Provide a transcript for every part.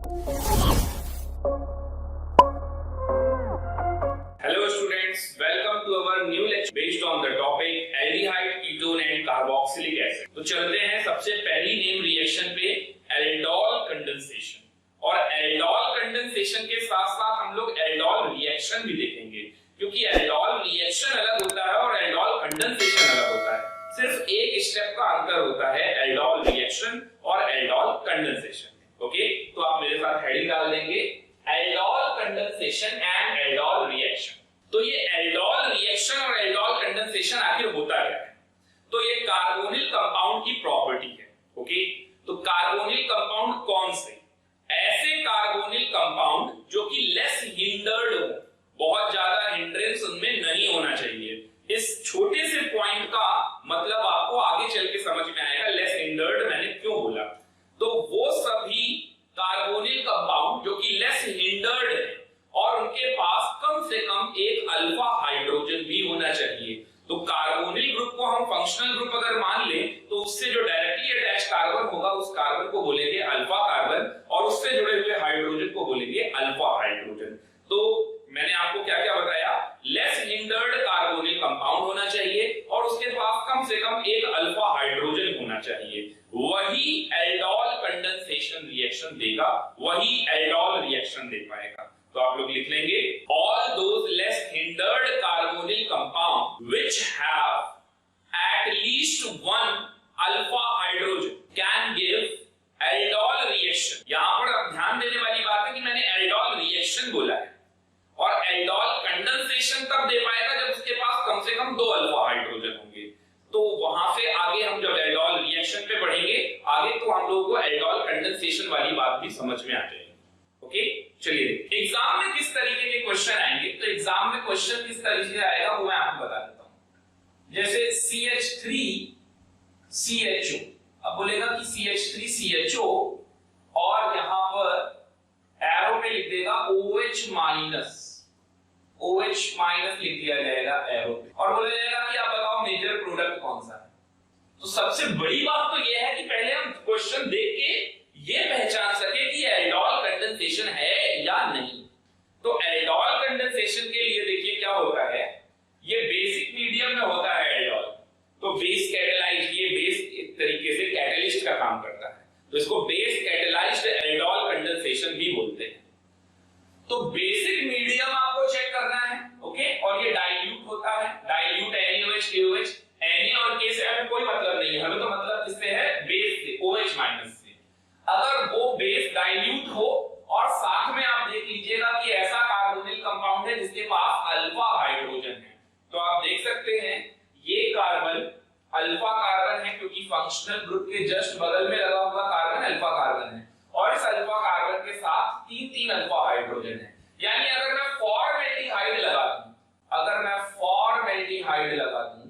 Hello students, welcome to our new lecture based on the topic aldehyde, ketone and carboxylic acid। तो चलते हैं सबसे पहली name reaction पे एल्डोल कंडेंसेशन। और एल्डोल कंडेंसेशन के साथ साथ हम लोग एल्डोल रिएक्शन भी देखेंगे, क्योंकि एल्डोल रिएक्शन अलग होता है और एल्डोल कंडेंसेशन अलग होता है। सिर्फ एक स्टेप का अंतर होता है एल्डोल रिएक्शन और एल्डोल कंडेंसेशन। ओके, तो आप मेरे साथ हेडिंग डाल देंगे aldol condensation and aldol reaction. तो ये एल्डोल रिएक्शन और एल्डोल कंडेंसेशन आखिर होता क्या है? तो ये कार्बोनिल कंपाउंड की प्रॉपर्टी है। ओके, तो कार्बोनिल कंपाउंड कौन से? ऐसे कार्बोनिल कंपाउंड जो कि लेस हिंडर्ड हो, बहुत ज्यादा हिंड्रेंस उनमें नहीं होना चाहिए। इस छोटे से पॉइंट का मतलब आपको आगे चल के समझ में आएगा लेस हिंडर्ड मैंने क्यों बोला। तो वो सभी कार्बोनिल कंपाउंड जो कि लेस हिंडर्ड है और उनके पास कम से कम एक अल्फा हाइड्रोजन भी होना चाहिए। तो कार्बोनिल ग्रुप को हम फंक्शनल ग्रुप अगर मान लें तो उससे जो डायरेक्टली अटैच कार्बन होगा उस कार्बन को बोलेंगे अल्फा कार्बन और उससे जुड़े हुए हाइड्रोजन को बोलेंगे अल्फा हाइड्रोजन। तो मैंने आपको क्या क्या बताया? लेस हिंडर्ड कार्बोनिल कंपाउंड होना चाहिए और उसके पास कम से कम एक अल्फा हाइड्रोजन होना चाहिए। वही एल्डोल कंडेंसेशन रिएक्शन देगा, वही एल्डोल रिएक्शन दे पाएगा। तो आप लोग लिख लेंगे all those less hindered carbonyl compound which have at least one alpha hydrogen can give aldol reaction। यहां पर अब ध्यान देने वाली बात है कि मैंने aldol reaction बोला है और aldol condensation तब दे पाएगा जब उसके पास कम से कम 2 अल्फा हाइड्रोजन होंगे। तो वहां से आगे हम जब aldol रिएक्शन पे बढ़ेंगे आगे तो हम लोगों को aldol condensation वाली बात भी समझ में आ जाएगी। ओके, चलिए एग्जाम में किस तरीके के क्वेश्चन आएंगे। तो एग्जाम में क्वेश्चन किस तरीके से आएगा वो मैं आपको बता देता हूं। जैसे CH3CHO, अब बोलेगा कि CH3CHO और यहां पर एरो पे लिख देगा OH माइनस लिख दिया जाएगा एरो पे और बोला जाएगा कि आप बताओ मेजर प्रोडक्ट कौन सा है। तो सबसे बड़ी बात तो यह है कि पहले हम क्वेश्चन देख के ये पहचान सके कि एल्डोल कंडेंसेशन है या नहीं। तो एल्डोल कंडेंसेशन के लिए देखिए क्या होता है, ये बेसिक मीडियम में होता है एल्डोल। तो बेस कैटालाइज्ड, ये बेस एक तरीके से कैटलिस्ट का काम करता है, तो इसको बेस कैटालाइज्ड एल्डोल कंडेंसेशन भी बोलते हैं। तो बेसिक मीडियम आपको चेक करना है। ओके, और ये डाइल्यूट होता है, डाइल्यूट NaOH KOH। Na और K से हमें कोई मतलब नहीं है, हमें तो मतलब किससे है? बेस से, OH माइनस से। अगर वो बेस डाइल्यूट हो और साथ में आप देख लीजिएगा कि ऐसा कार्बोनिल कंपाउंड है जिसके पास अल्फा हाइड्रोजन है, तो आप देख सकते हैं ये कार्बन अल्फा कार्बन है क्योंकि फंक्शनल ग्रुप के जस्ट बगल में लगा हुआ कार्बन अल्फा कार्बन है और इस अल्फा कार्बन के साथ 3 अल्फा हाइड्रोजन है। यानी अगर मैं फॉर्मेल्डिहाइड लगा दूं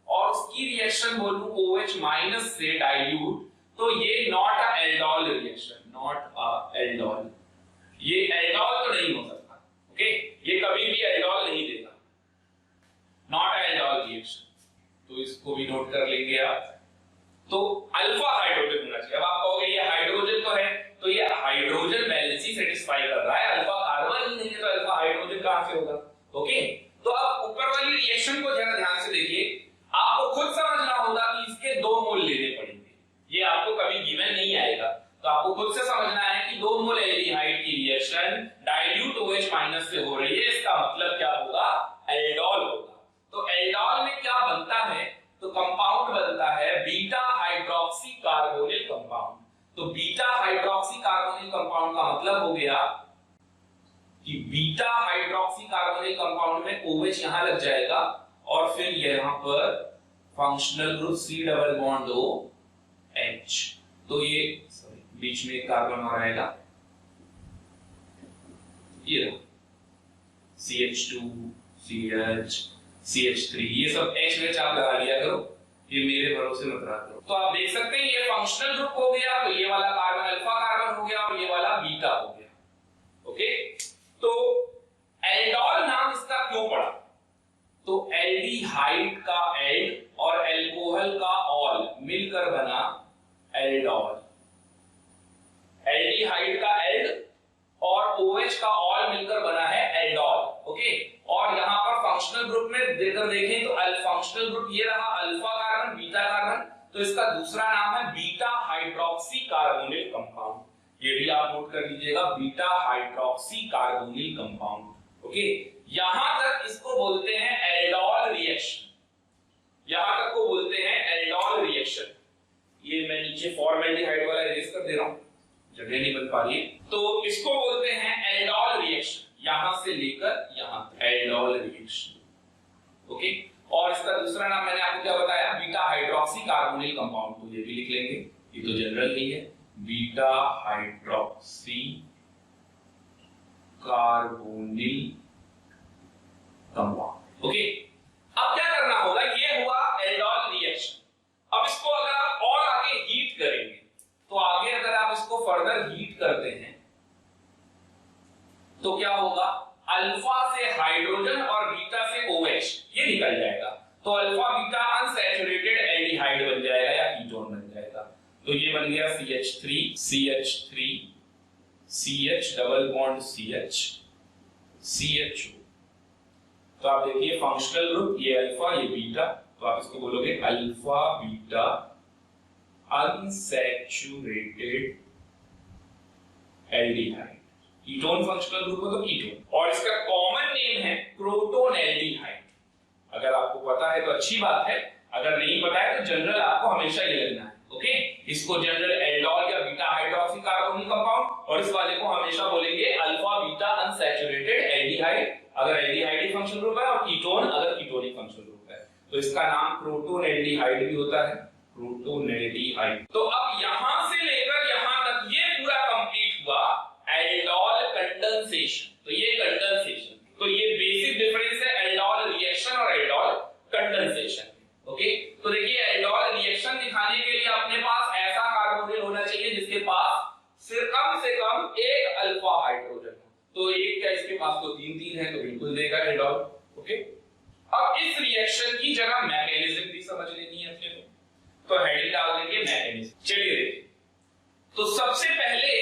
और उसकी रिएक्शन बोलूं OH माइनस से डाइल्यूट, तो ये not a aldol reaction, not a aldol. ये एल्डोल तो नहीं हो सकता। ओके, ये कभी भी एल्डोल नहीं देगा, नॉट अ एल्डोल रिएक्शन। तो इसको भी नोट कर लेंगे आप। तो अल्फा हाइड्रोजन होना चाहिए। अब आप कहोगे ये हाइड्रोजन तो है, तो ये हाइड्रोजन बैलेंस ही सेटिस्फाई कर रहा है, अल्फा कार्बन ही नहीं है तो अल्फा हाइड्रोजन कहां से होगा? ओके, तो अब ऊपर वाली रिएक्शन को जरा ध्यान से देखिए, आपको खुद समझना होगा कि इसके 2 मोल लेने पड़ेंगे। ये आपको कभी गिवन नहीं आएगा, तो आपको खुद से समझना है कि 2 मोल एल्डिहाइड की रिएक्शन डाइल्यूट OH माइनस से हो रही है, इसका मतलब क्या होगा? एल्डोल होगा। तो एल्डोल में क्या बनता है? तो कंपाउंड बनता है बीटा हाइड्रोक्सी कार्बोनिल कंपाउंड। तो बीटा हाइड्रोक्सी कार्बोनिल कंपाउंड का मतलब हो गया कि बीटा हाइड्रोक्सी कार्बोनिल कंपाउंड में OH यहां लग जाएगा और फिर यहां पर functional group C double bond OH। तो ये बीच में एक कार्बन और आएगा, ये CH2 CH CH3, ये सब H आप लगा लिया करो, ये मेरे भरोसे मत रहा करो। तो आप देख सकते हैं ये फंक्शनल ग्रुप हो गया, तो ये वाला कार्बन अल्फा कार्बन हो गया और ये वाला बीटा हो गया। ओके, तो एल्डोल नाम इसका क्यों पड़ा? तो एल्डिहाइड का एल्ड और एल्कोहल का ऑल मिलकर बना एल्डोल। एल्डिहाइड का एल्ड ये रहा अल्फा कार्बन, बीटा कार्बन, तो इसका दूसरा नाम है बीटा हाइड्रोक्सी कार्बोनिल कंपाउंड। ये भी आप नोट कर लीजिएगा, beta hydroxy carbonyl compound. Okay, यहां तक इसको बोलते हैं एल्डोल रिएक्शन, यहां तक को बोलते हैं एल्डोल रिएक्शन। ये मैं नीचे फॉर्मेल्डिहाइड वाला इरेज कर दे रहा हूं, जगह नहीं बन पा रही है, तो इसको बोलते हैं एल्डोल रिएक्शन, यहां से लेकर यहां तक एल्डोल रिएक्शन। ओके, और इसका दूसरा नाम मैंने आपको क्या बताया, बीटा हाइड्रोक्सी कार्बोनिल कंपाउंड, तो ये भी लिख लेंगे, ये तो जनरल नहीं है, beta hydroxy carbonyl compound. Okay, अब क्या करना होगा, ये हुआ एल्डोल रिएक्शन। अब इसको अगर आप और आगे हीट करेंगे, तो आगे अगर आप इसको फर्दर हीट करते हैं तो क्या होगा, अल्फा से हाइड्रोजन और बीटा से OH ये निकल जाएगा, तो अल्फा बीटा अनसैचुरेटेड एल्डिहाइड बन जाएगा या कीटोन बन जाएगा। तो ये बन गया CH3 CH3 CH double bond CH CHO। तो आप देखिए फंक्शनल ग्रुप, ये अल्फा ये बीटा, तो आप इसको बोलोगे alpha beta unsaturated aldehyde. Ketone functional group हो तो कीटोन, और इसका कॉमन नेम है प्रोटोन एल्डिहाइड। अगर आपको पता है तो अच्छी बात है, अगर नहीं पता है तो जनरल आपको हमेशा ये लगना है। ओके, इसको जनरल एल्डोल या बीटा हाइड्रोक्सी कार्बोनिल कंपाउंड, और इस वाले को हमेशा बोलेंगे अल्फा बीटा अनसैचुरेटेड एल्डिहाइड अगर एल्डिहाइड फंक्शनल ग्रुप है, और कीटोन अगर कीटोनिक फंक्शनल ग्रुप है, तो इसका नाम प्रोटोन एल्डिहाइड भी होता है, प्रोटोन एल्डिहाइड। तो अब यहां से लेकर यहां तक ये पूरा कंप्लीट हुआ एल्डोल कंडेंसेशन। तो ये कंडेंसेशन, तो ये बेसिक डिफरेंस है एल्डोल रिएक्शन और एल्डोल कंडेंसेशन। ओके, तो देखिए एल्डोल रिएक्शन दिखाने के लिए अपने पास ऐसा कार्बोनिल होना चाहिए जिसके पास सिर्फ कम से कम एक अल्फा हाइड्रोजन हो। तो एक क्या, इसके पास तो तीन है, तो बिल्कुल देगा एल्डोल। ओके, अब इस रिएक्शन की जगह मैकेनिज्म भी समझ लेनी है अपने को, तो हेडिंग डाल देंगे मैकेनिज्म। चलिए देखिए, तो सबसे पहले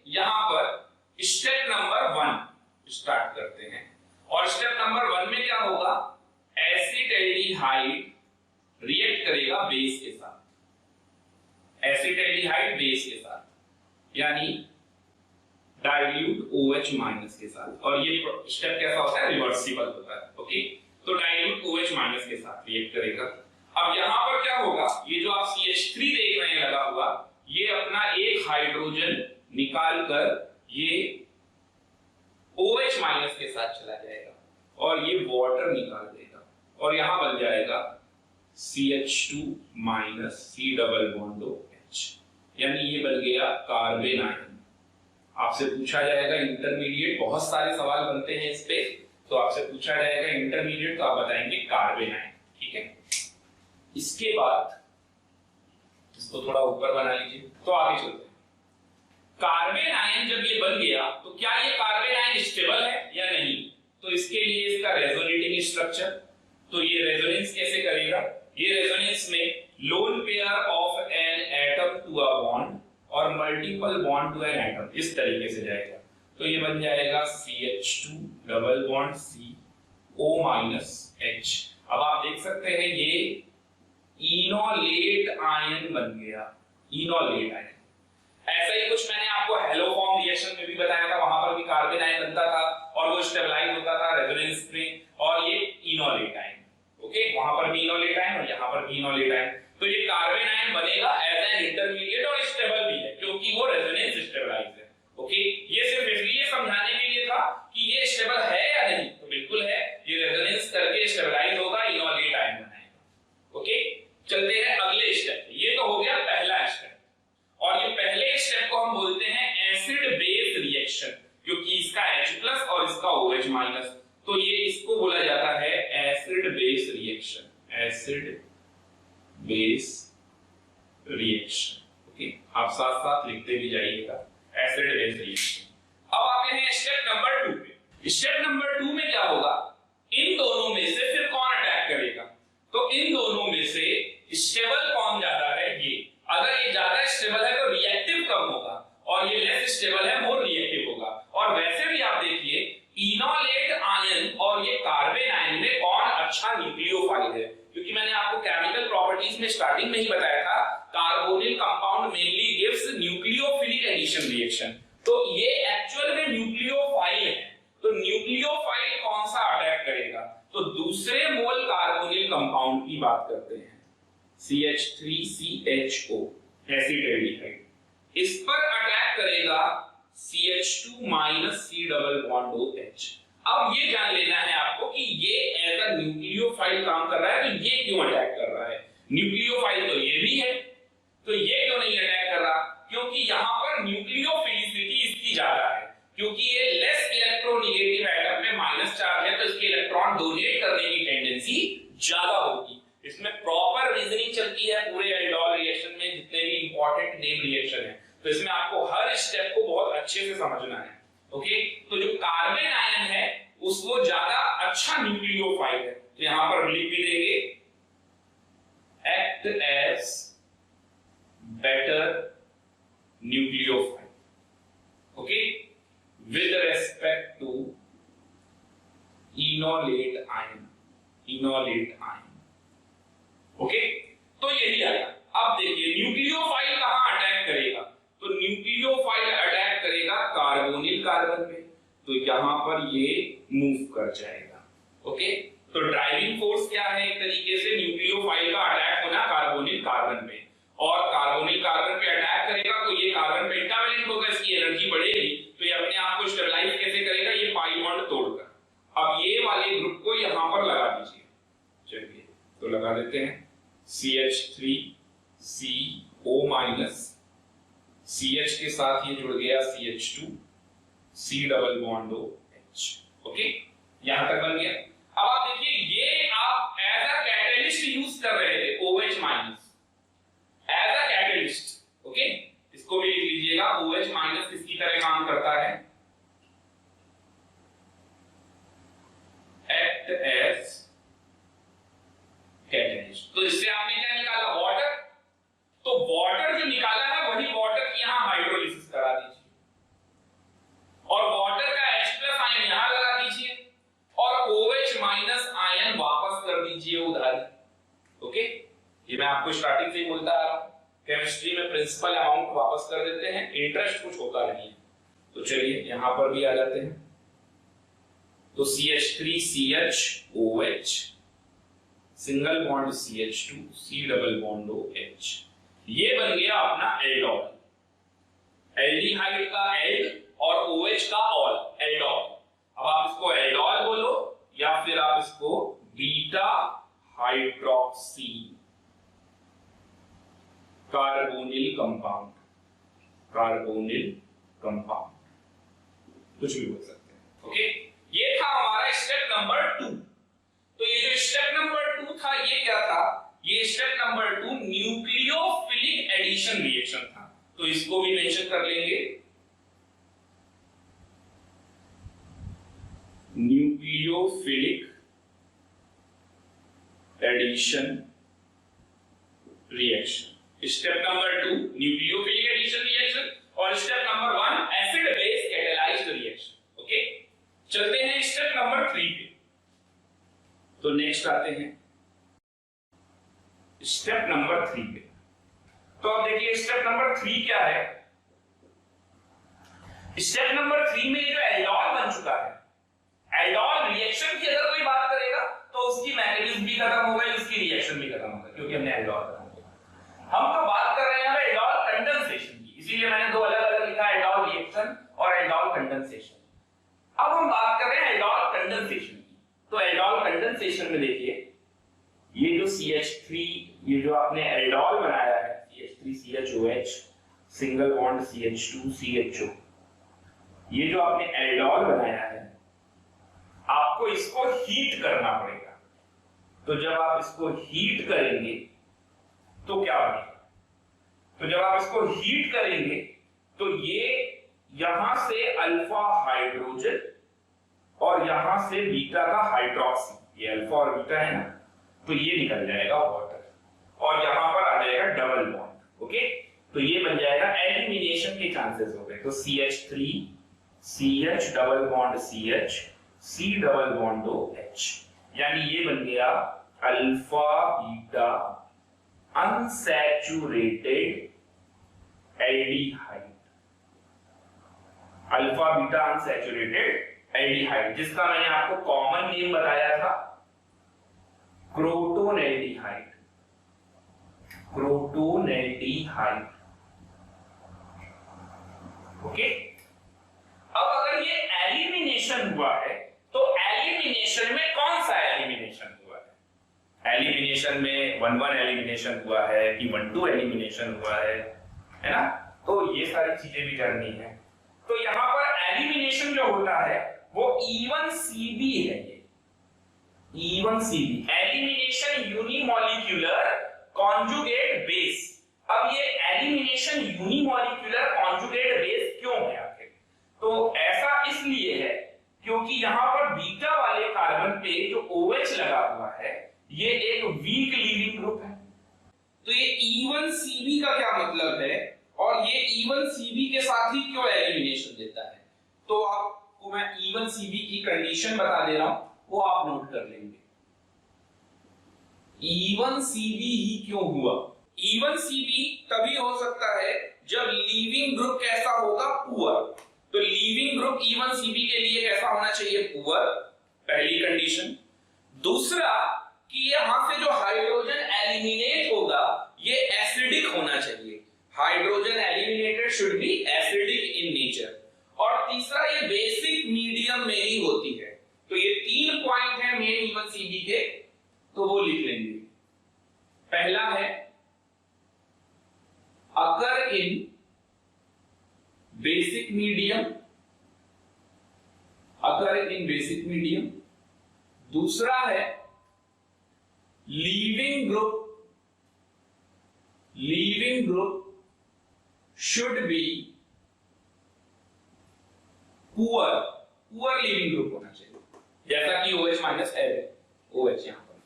यहां पर स्टेप नंबर 1 स्टार्ट करते हैं, और स्टेप नंबर 1 में क्या होगा, एसिड एल्डिहाइड रिएक्ट करेगा बेस के साथ, एसिड एल्डिहाइड बेस के साथ, यानी डाइल्यूट OH माइनस के साथ, और ये स्टेप कैसा होता है, रिवर्सिबल होता है। ओके, तो डाइल्यूट OH माइनस के साथ रिएक्ट करेगा। अब यहां पर क्या होगा, ये जो आप CH3 देख रहे हैं लगा हुआ, ये अपना एक हाइड्रोजन निकाल कर ये OH माइनस के साथ चला जाएगा, और ये वाटर निकाल देगा, और यहां बन जाएगा CH2 minus C double bond OH, यानी ये बन गया कार्बन आयन। आपसे पूछा जाएगा इंटरमीडिएट, बहुत सारे सवाल बनते हैं इस पे, तो आपसे पूछा जाएगा इंटरमीडिएट, तो आप बताएंगे कार्बन आयन। ठीक है, इसके बाद इसको थोड़ा ऊपर बना लीजिए, तो आगे चलते हैं। कार्बन आयन जब ये बन गया, तो क्या ये कार्बन आयन स्टेबल है या नहीं, तो इसके लिए इसका रेजोनेटिंग स्ट्रक्चर, तो ये रेजोनेंस कैसे करेगा, ये रेजोनेंस में lone pair of an atom to a bond और multiple bond to an atom, इस तरीके से जाएगा। तो ये बन जाएगा CH2 double bond C O minus H। अब आप देख सकते हैं ये इनोलेट आयन बन गया, इनोलेट आयन। ऐसा ही कुछ मैंने आपको हेलोफॉर्म रिएक्शन में भी बताया था, वहां पर भी कार्बन आयन बनता था और वो स्टेबलाइज होता था रेजोनेंस में, और ये इनोलेट आयन। ओके, वहां पर भी इनोलेट आयन और यहां पर भी इनोलेट आयन। तो ये कार्बन आयन बनेगा एज एन इंटरमीडिएट और स्टेबल भी है, क्योंकि वो रेजोनेंस स्टेबलाइज है। ओके, ये सिर्फ इसलिए समझाने के लिए था कि ये स्टेबल है या नहीं, तो बिल्कुल है, ये रेजोनेंस करके स्टेबलाइज होगा, इनोलेट आयन बनाएगा। ओके, चलते हैं अगले स्टेप। ये तो हो गया पहला स्टेप, और ये पहले स्टेप को हम बोलते हैं एसिड बेस रिएक्शन, क्योंकि इसका H+ और इसका OH माइनस, तो ये इसको बोला जाता है acid base reaction, acid base reaction. Okay, आप साथ साथ लिखते भी जाइएगा, एसिड बेस रिएक्शन। अब आते हैं स्टेप नंबर 2 पे। स्टेप नंबर 2 में क्या होगा, इन दोनों में से फिर कौन अटैक करेगा, तो इन दोनों में से स्टेबल कौन ज्यादा है, ये अगर ये ज्यादा स्टेबल है तो रिएक्टिव कम होगा, और ये लेस स्टेबल है मोर रिएक्टिव होगा। और वैसे भी आप देखिए इनोलेट आयन और ये कार्बन आयन में कौन अच्छा न्यूक्लियोफाइल है, क्योंकि मैंने आपको में ही बताया था, carbonyl compound mainly gives nucleophilic addition reaction. तो ये एक्चुअल में न्यूक्लियोफाइल है। तो न्यूक्लियोफाइल कौन सा अटैक करेगा? तो दूसरे मोल कार्बोनिल कंपाउंड की बात करते हैं, CH3CHO एसिटाल्डिहाइड, इस पर अटैक करेगा CH2 C double bond OH। अब ये जान लेना है आपको कि ये एज अ न्यूक्लियोफाइल काम कर रहा है, तो ये क्यों अटैक कर रहा है? न्यूक्लियोफाइल तो ये भी है, तो ये क्यों नहीं अटैक कर रहा? क्योंकि यहां पर न्यूक्लियोफिलिसिटी इसकी ज्यादा है, क्योंकि ये लेस इलेक्ट्रोनेगेटिव एटम में माइनस चार्ज है, तो इसके इलेक्ट्रॉन डोनेट करने की टेंडेंसी ज्यादा होगी। इसमें प्रॉपर रीजनिंग चलती है पूरे एल्डोल रिएक्शन में, जितने भी इंपॉर्टेंट नेम रिएक्शन है, तो इसमें आपको हर स्टेप को बहुत अच्छे से समझना है। ओके, तो जो कार्बन आयन है उसको ज्यादा अच्छा न्यूक्लियोफाइल है, तो यहां पर लिख भी देंगे act as better nucleophile, okay, with respect to enolate ion, okay. तो यही आया। अब देखिए न्यूक्लियोफाइल कहां अटैक करेगा? तो न्यूक्लियोफाइल अटैक करेगा कार्बोनिल कार्बन पे, तो यहां पर ये मूव कर जाएगा, ओके। तो ड्राइविंग फोर्स क्या है? एक तरीके से न्यूक्लियोफाइल का अटैक होना कार्बोनिल कार्बन पे, और कार्बोनिल कार्बन पे अटैक करेगा तो ये कार्बन पेंटावैलेंट होगा, इसकी एनर्जी बढ़ेगी, तो ये अपने आप को स्टेबलाइज कैसे करेगा? ये पाई बॉन्ड तोड़कर। अब ये वाले ग्रुप को यहां पर लगा दीजिए, चलिए तो लगा देते हैं CH3CO-, CH के साथ ये जुड़ गया CH2 C double bond OH, okay, यहां तक बन गया। अब आप देखिए ये आप एज अ कैटलिस्ट यूज कर रहे थे, OH minus as a catalyst, okay, इसको भी लिख लीजिएगा। OH माइनस किसकी तरह काम करता है? Act as catalyst. तो इससे आपने क्या निकाला? वाटर। तो वाटर जो निकाला है वही वाटर की यहां हाइड्रोलिसिस करा दीजिए, और वाटर का H+ आयन यहां लगा दीजिए, और OH माइनस आयन वापस कर दीजिए उधर, ओके। ये मैं आपको स्टार्टिंग से ही बोलता आ रहा हूं, केमिस्ट्री में प्रिंसिपल अमाउंट वापस कर देते हैं, इंटरेस्ट कुछ होता नहीं है। तो चलिए यहां पर भी आ जाते हैं। तो CH3CHOH single bond CH2 C double bond OH, ये बन गया अपना एल्डोल। एल्डिहाइड का एल्ड और OH का ऑल, एल्डोल। अब आप इसको एल्डोल बोलो या फिर आप इसको बीटा हाइड्रोक्सी कार्बोनिल कंपाउंड, कुछ भी बोल सकते हैं, ओके। ये था हमारा स्टेप नंबर 2। तो ये जो स्टेप नंबर 2 था ये क्या था? ये step number 2 nucleophilic addition reaction था, तो इसको भी मेंशन कर लेंगे, nucleophilic addition reaction. Step number 2 nucleophilic addition reaction, और step number 1 acid base catalysed reaction, okay. चलते हैं स्टेप नंबर 3 पे। तो नेक्स्ट आते हैं स्टेप नंबर 3 पे। तो अब देखिए स्टेप नंबर 3 क्या है? स्टेप नंबर 3 में जो एल्डोल बन चुका है, एल्डोल रिएक्शन की अगर कोई बात करेगा तो उसकी मैकेनिज्म भी खत्म हो गई, उसकी रिएक्शन भी खत्म हो गई, क्योंकि हमने एल्डोल खत्म किया। हम तो बात कर रहे हैं एल्डोल कंडेंसेशन की, इसीलिए मैंने दो अलग अलग लिखा, एल्डोल रिएक्शन और एल्डोल कंडेंसेशन। अब हम बात कर रहे हैं एल्डोल कंडेंसेशन की। तो एल्डोल कंडेंसेशन में देखिए ये जो CH3, ये जो आपने एल्डोल बनाया है CH3CHOH single bond CH2 CHO, ये जो आपने एल्डोल बनाया है आपको इसको हीट करना पड़ेगा। तो जब आप इसको हीट करेंगे तो क्या बनेगा? तो जब आप इसको हीट करेंगे तो ये यहां से अल्फा हाइड्रोजन और यहां से बीटा का हाइड्रोक्सी, ये अल्फा और बीटा है ना, तो ये निकल जाएगा वाटर, और यहां पर आ जाएगा डबल बॉन्ड, ओके। तो ये बन जाएगा, एलिमिनेशन के चांसेस हो गए। तो CH3 CH double bond CH C double bond OH, यानी ये बन गया alpha beta unsaturated aldehyde, alpha beta unsaturated aldehyde, जिसका मैंने आपको कॉमन नेम बताया था क्रोटोनेल्डिहाइड, क्रोटोनेल्डिहाइड। ओके, अब अगर ये एलिमिनेशन हुआ है तो एलिमिनेशन में कौन सा एलिमिनेशन हुआ है? एलिमिनेशन में 1-1 एलिमिनेशन हुआ है कि 1-2 एलिमिनेशन हुआ है ना? तो ये सारी चीजें भी करनी है। तो यहां पर एलिमिनेशन जो होता है वो E1CB है, ये E1CB elimination unimolecular conjugate base. अब ये एलिमिनेशन यूनिमॉलिक्यूलर कॉन्जुगेट बेस क्यों है आखिर? तो ऐसा इसलिए है क्योंकि यहां पर बीटा वाले कार्बन पे जो OH लगा हुआ है ये एक वीक लीविंग ग्रुप है। तो ये E1CB का क्या मतलब है और ये E1CB के साथ ही क्यों एलिमिनेशन देता है? तो आपको मैं E1CB की कंडीशन बता दे रहा हूं, वो आप नोट कर लेंगे। E1CB ही क्यों हुआ? E1CB तभी हो सकता है जब लीविंग ग्रुप कैसा होगा? पुअर। तो लीविंग ग्रुप E1CB के लिए कैसा होना चाहिए? पुअर, पहली कंडीशन। दूसरा कि यहां से जो हाइड्रोजन एलिमिनेट होगा ये एसिडिक होना चाहिए, hydrogen eliminated should be acidic in nature. और तीसरा ये बेसिक मीडियम में ही होती है। तो ये 3 पॉइंट है मेन E1CB के, तो वो लिख लेंगे। पहला है अकर इन बेसिक मीडियम, अकर इन बेसिक मीडियम। दूसरा है leaving group should be poor leaving group होना चाहिए, जैसा कि OH माइनस है, OH यहां पर।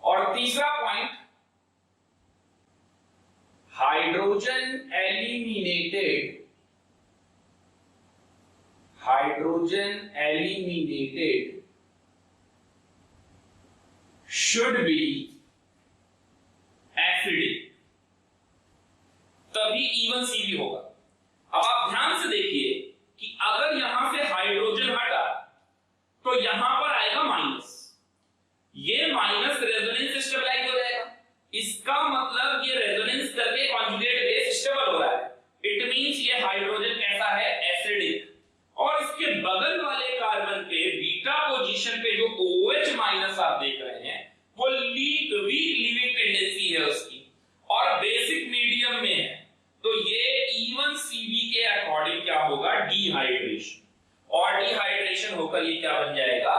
और तीसरा point hydrogen eliminated should be acidic, तभी E1CB होगा। अब आप ध्यान से देखिए कि अगर यहां से हाइड्रोजन हटा तो यहां पर आएगा माइनस, ये माइनस रेजोनेंस स्टेबलाइज हो जाएगा। इसका मतलब ये रेजोनेंस करके कॉन्जुगेट बेस स्टेबल हो रहा है। इट मींस ये हाइड्रोजन कैसा है? एसिडिक। और इसके बगल वाले कार्बन पे बीटा पोजीशन पे जो OH माइनस आप देख रहे हैं वो वीक लीविंग टेंडेंसी है उसकी, और बेसिक मीडियम में है। तो ये E1CB के अकॉर्डिंग क्या होगा? डिहाइड्रेशन, और डिहाइड्रेशन होकर ये क्या बन जाएगा?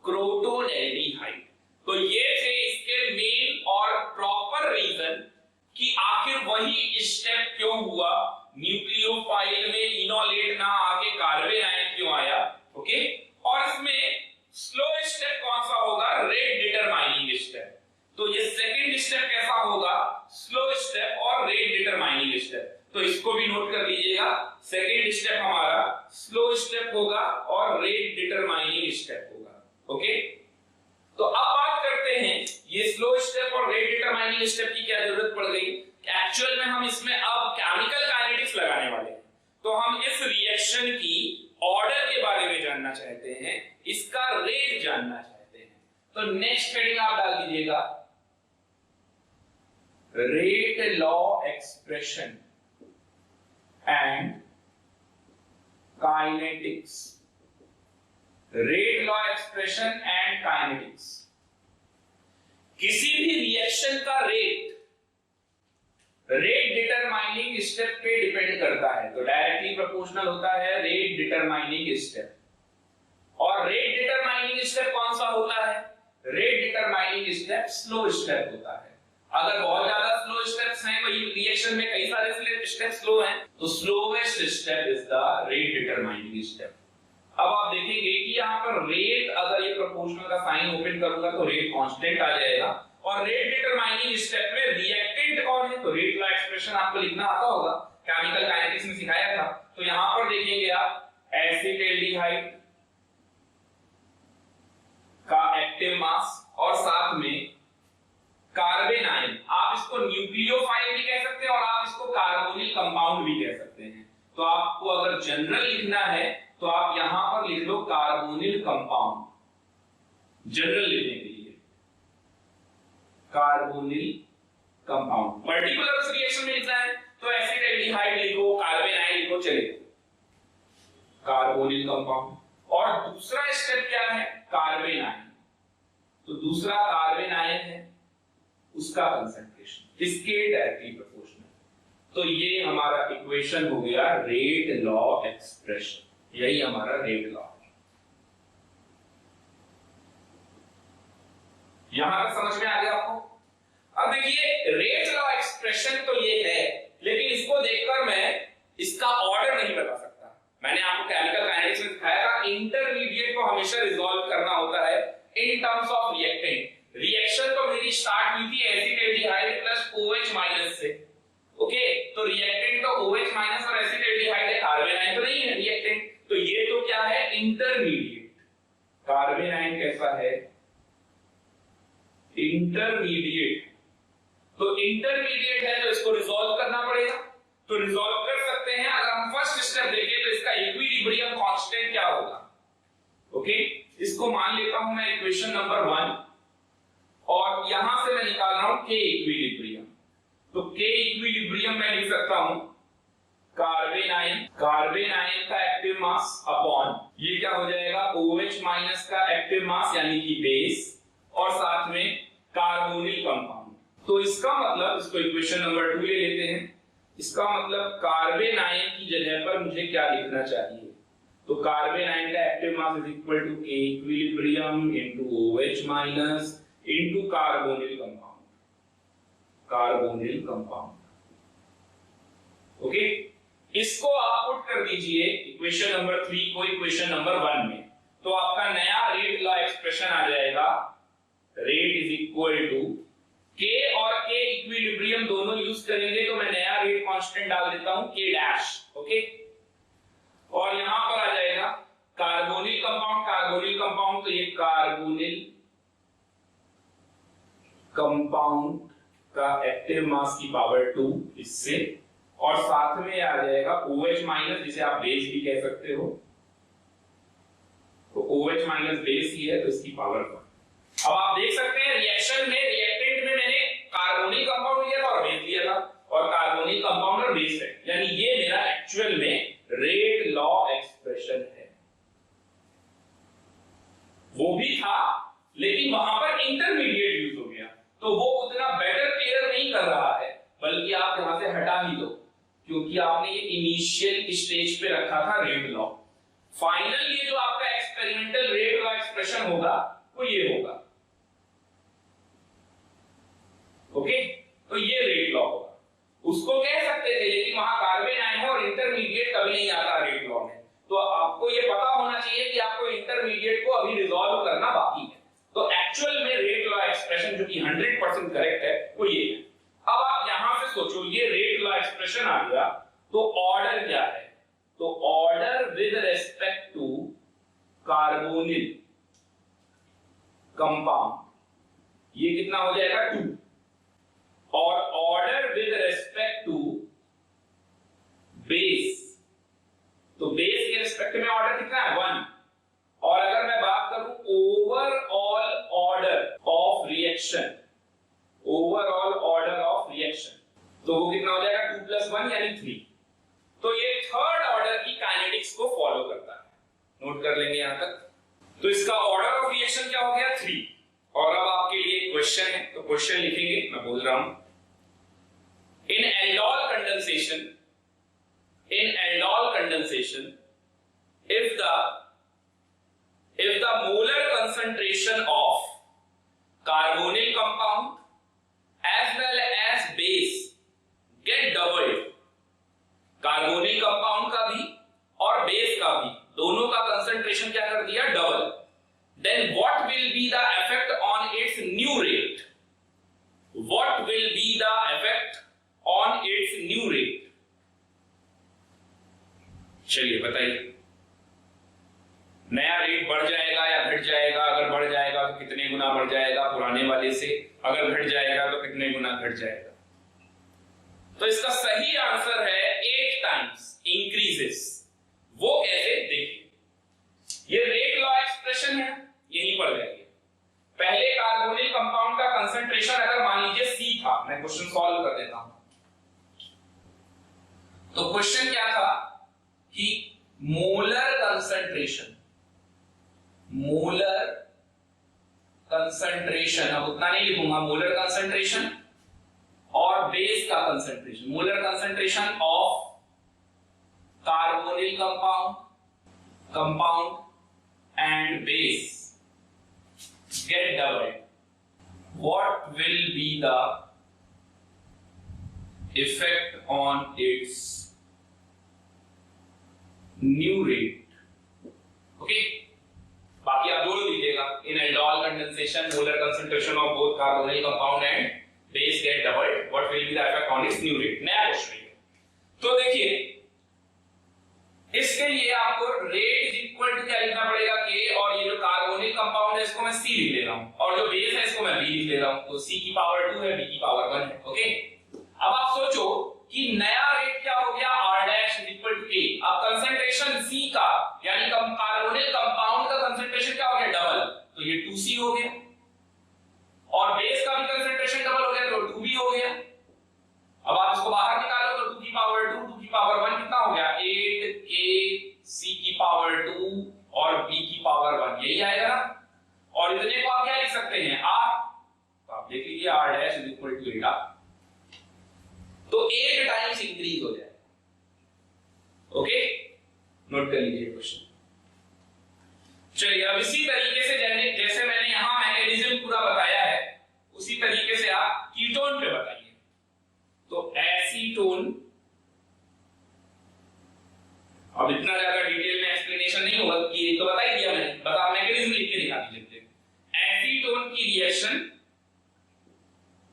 क्रोटोनेल्डिहाइड। तो ये थे इसके मेन और प्रॉपर रीजन कि आखिर वही स्टेप क्यों हुआ, न्यूक्लियोफाइल में इनोलेट ना आके कार्बन आयन क्यों आया। ओके, और इसमें स्लो स्टेप कौन सा होगा? Rate determining step. तो ये सेकंड स्टेप कैसा होगा? स्लो स्टेप और रेट डिटरमाइनिंग स्टेप। तो इसको भी नोट कर लीजिएगा, सेकंड स्टेप हमारा स्लो स्टेप होगा और रेट डिटरमाइनिंग स्टेप होगा। ओके, तो अब बात करते हैं ये स्लो स्टेप और रेट डिटरमाइनिंग स्टेप की क्या जरूरत पड़ गई। एक्चुअल में हम इसमें अब केमिकल काइनेटिक्स लगाने वाले हैं। तो हम इस रिएक्शन की ऑर्डर के बारे में जानना चाहते हैं, इसका रेट जानना चाहते हैं। तो नेक्स्ट हेडिंग आप डाल दीजिएगा rate law expression and kinetics, rate law expression and kinetics. किसी भी रिएक्शन का रेट डिटरमाइनिंग स्टेप पे डिपेंड करता है। तो डायरेक्टली प्रोपोर्शनल होता है रेट डिटरमाइनिंग स्टेप। और रेट डिटरमाइनिंग स्टेप कौन सा होता है? Rate determining step slow step होता है। अगर बहुत ज्यादा स्लो स्टेप्स हैं, कोई रिएक्शन में कई सारे स्टेप स्लो हैं, तो slowest step is the rate determining step. अब आप देखेंगे कि यहाँ पर रेट, अगर ये प्रोपोर्शनल का साइन ओपन करूंगा तो रेट कांस्टेंट आ जाएगा। और रेट डिटरमाइनिंग स्टेप में रिएक्टेंट कौन है? तो रेट लॉ एक्सप्रेशन आपको लिखना आता होगा, केमिकल काइनेटिक्स में सिखाया था। तो यहां पर देखेंगे आप एसिटाल्डिहाइड का एक्टिव मास और साथ में कार्बन आयन, आप इसको न्यूक्लियोफाइल भी कह सकते हैं और आप इसको कार्बोनिल कंपाउंड भी कह सकते हैं। तो आपको अगर जनरल लिखना है तो आप यहां पर लिख लो कार्बोनिल कंपाउंड, जनरल लिखने के लिए कार्बोनिल कंपाउंड। पर्टिकुलर उस रिएक्शन में लिखना है तो एसिटाल्डिहाइड लिखो, कार्बन आयन लिखो, चलेगा, कार्बोनिल कंपाउंड। और दूसरा स्टेप क्या है, कार्बन आयन। तो दूसरा कार्बन आयन है, उसका कंसंट्रेशन इसके डायरेक्टली प्रोपोर्शनल। तो ये हमारा इक्वेशन हो गया रेट लॉ एक्सप्रेशन, यही हमारा रेट लॉ। यहां तक समझ में आ गया आपको? अब देखिए रेट लॉ एक्सप्रेशन तो ये है, लेकिन इसको देखकर मैं इसका ऑर्डर नहीं बता सकता। मैंने आपको केमिकल काइनेटिक्स में दिखाया था इंटरमीडिएट को हमेशा रिजॉल्व करना होता है in terms of reactant. Reaction तो मेरी स्टार्ट हुई थी एसिटाल्डिहाइड प्लस OH माइनस से, ओके, तो रिएक्टेंट तो OH माइनस और एसिटाल्डिहाइड है, कार्बन आयन तो नहीं है रिएक्टेंट। तो ये तो क्या है, इंटरमीडिएट। कार्बन आयन कैसा है, इंटरमीडिएट। तो इंटरमीडिएट है तो इसको रिजॉल्व करना पड़ेगा। तो रिजॉल्व कर सकते हैं। अगर हम फर्स्ट स्टेप देखें तो इसका इक्विलिब्रियम कांस्टेंट क्या होगा, ओके, इसको मान लेता हूं मैं इक्वेशन नंबर 1 और यहां से मैं निकाल रहा हूं के इक्विलिब्रियम। तो के इक्विलिब्रियम मैं लिख सकता हूं कार्बन आयन का एक्टिव मास अपॉन ये क्या हो जाएगा, OH माइनस का एक्टिव मास यानी कि बेस, और साथ में कार्बोनिल कंपाउंड। तो इसका मतलब, इसको इक्वेशन नंबर 2 ले लेते हैं, इसका मतलब कार्बन आयन की जगह पर मुझे क्या लिखना चाहिए, तो कार्बन आयन का active mass is equal to K equilibrium into OH minus into carbonyl compound, okay. इसको आप पुट कर दीजिए इक्वेशन नंबर 3 को इक्वेशन नंबर 1 में, तो आपका नया रेट लॉ एक्सप्रेशन आ जाएगा, रेट इज इक्वल टू के और के इक्विलिब्रियम दोनों यूज करेंगे तो मैं नया रेट कांस्टेंट डाल देता हूं के डैश, ओके, और यहां पर आ जाएगा कार्बोनिल कंपाउंड, तो ये कार्बोनिल कंपाउंड का एक्टिव मास की पावर 2 इससे, और साथ में आ जाएगा OH माइनस, जिसे आप बेस भी कह सकते हो, तो OH माइनस बेस ही है तो इसकी पावर 1। अब आप देख सकते हैं रिएक्शन में, रिएक्टेंट में मैंने कार्बोनिल कंपाउंड लिया था और बेस लिया था, और कार्बोनिल कंपाउंड और बेस है, यानी ये मेरा एक्चुअल में रेट लॉ एक्सप्रेशन है। वो भी था लेकिन वहां पर इंटरमीडिएट यूज हो गया, तो वो उतना बेटर क्लियर नहीं कर रहा है, बल्कि आप यहां से हटा ही दो, क्योंकि आपने ये इनिशियल स्टेज पे रखा था रेट लॉ। फाइनल ये जो आपका एक्सपेरिमेंटल रेट लॉ एक्सप्रेशन होगा वो ये होगा, ओके, तो ये रेट लॉ होगा। उसको कह सकते थे, लेकिन वहां कार्बन आयन है और इंटरमीडिएट कभी नहीं आता रेट लॉ में, तो आपको ये पता होना चाहिए कि आपको इंटरमीडिएट को अभी रिजॉल्व करना बाकी है। तो एक्चुअल में रेट लॉ एक्सप्रेशन जो कि 100% करेक्ट है वो ये है। अब आप यहां से सोचो, ये रेट लॉ एक्सप्रेशन आ गया, तो ऑर्डर क्या है, तो order with respect to carbonyl compound ये कितना हो जाएगा 2, और order with respect to base, तो बेस के रेस्पेक्ट में ऑर्डर कितना है 1, और अगर मैं बात करूं overall order of reaction, overall order of reaction, तो वो कितना हो जाएगा 2 + 1 यानी 3। तो ये थर्ड ऑर्डर की काइनेटिक्स को फॉलो करता है, नोट कर लेंगे यहां तक। तो इसका ऑर्डर ऑफ रिएक्शन क्या हो गया 3, और अब आपके लिए क्वेश्चन है, तो क्वेश्चन लिखेंगे, मैं बोल रहा हूं, in aldol condensation if the molar concentration of carbonyl compound as well as base get doubled, carbonyl compound का भी और बेस का भी दोनों का कंसंट्रेशन क्या कर दिया double, then what will be the effect on its new rate, what will be the effect on its new rate, चलिए बताइए, नया रेट बढ़ जाएगा या घट जाएगा, अगर बढ़ जाएगा तो कितने गुना बढ़ जाएगा पुराने वाले से, अगर घट जाएगा तो कितने गुना घट जाएगा? तो इसका सही आंसर है 8 टाइम्स इंक्रीजेस। वो कैसे, देखिए ये रेट लॉ एक्सप्रेशन है, यहीं पर जाइए। पहले कार्बोनिल कंपाउंड का कंसंट्रेशन अगर मान लीजिए C था, मैं क्वेश्चन सॉल्व कर देता हूं। तो क्वेश्चन क्या था कि मोलर कंसंट्रेशन, अब उतना नहीं लिखूंगा, मोलर कंसंट्रेशन और बेस का concentration, molar concentration of carbonyl compound and base get doubled. What will be the effect on its new rate? Okay. बाकी आप जोड़ दीजिएगा, in aldol condensation molar concentration of both carbonyl compound and base get doubled. What will be the effect on its new rate? नया question है। तो देखिए इसके लिए आपको रेट इज इक्वल टू क्या लिखना पड़ेगा, के, और ये जो कार्बोनिल कंपाउंड है इसको मैं सी लिख ले रहा हूं, और जो बेस है इसको मैं बी लिख ले रहा हूं। तो सी की पावर 2 है, बी की पावर 1 है। ओके, अब आप सोचो कि नया रेट क्या हो गया, R dash is equal to K. अब कंसंट्रेशन सी का यानी कार्बोनिल कंपाउंड का कंसंट्रेशन क्या हो गया, डबल, तो ये 2C हो गया, और बेस का भी कंसंट्रेशन डबल हो गया तो 2B हो गया। अब आप इसको बाहर निकालो तो 2 की पावर 2, 2 की पावर 1 कितना हो गया, 8K C की पावर 2 और B की पावर 1, यही आएगा ना। और इतने को आप क्या लिख सकते हैं, R, तो आप देख लीजिए R dash is equal to 8R, तो 8 टाइम्स इंक्रीज हो जाए। ओके, नोट कर लीजिए क्वेश्चन। चलिए अब इसी तरीके से जैसे मैंने यहां मैकेनिज्म पूरा बताया है, उसी तरीके से आप कीटोन पे बताइए। तो एसीटोन, अब इतना ज्यादा डिटेल में एक्सप्लेनेशन नहीं होगा कि तो बता ही दिया मैंने, बता मैकेनिज्म लिख के दिखा दीजिए। एसीटोन की रिएक्शन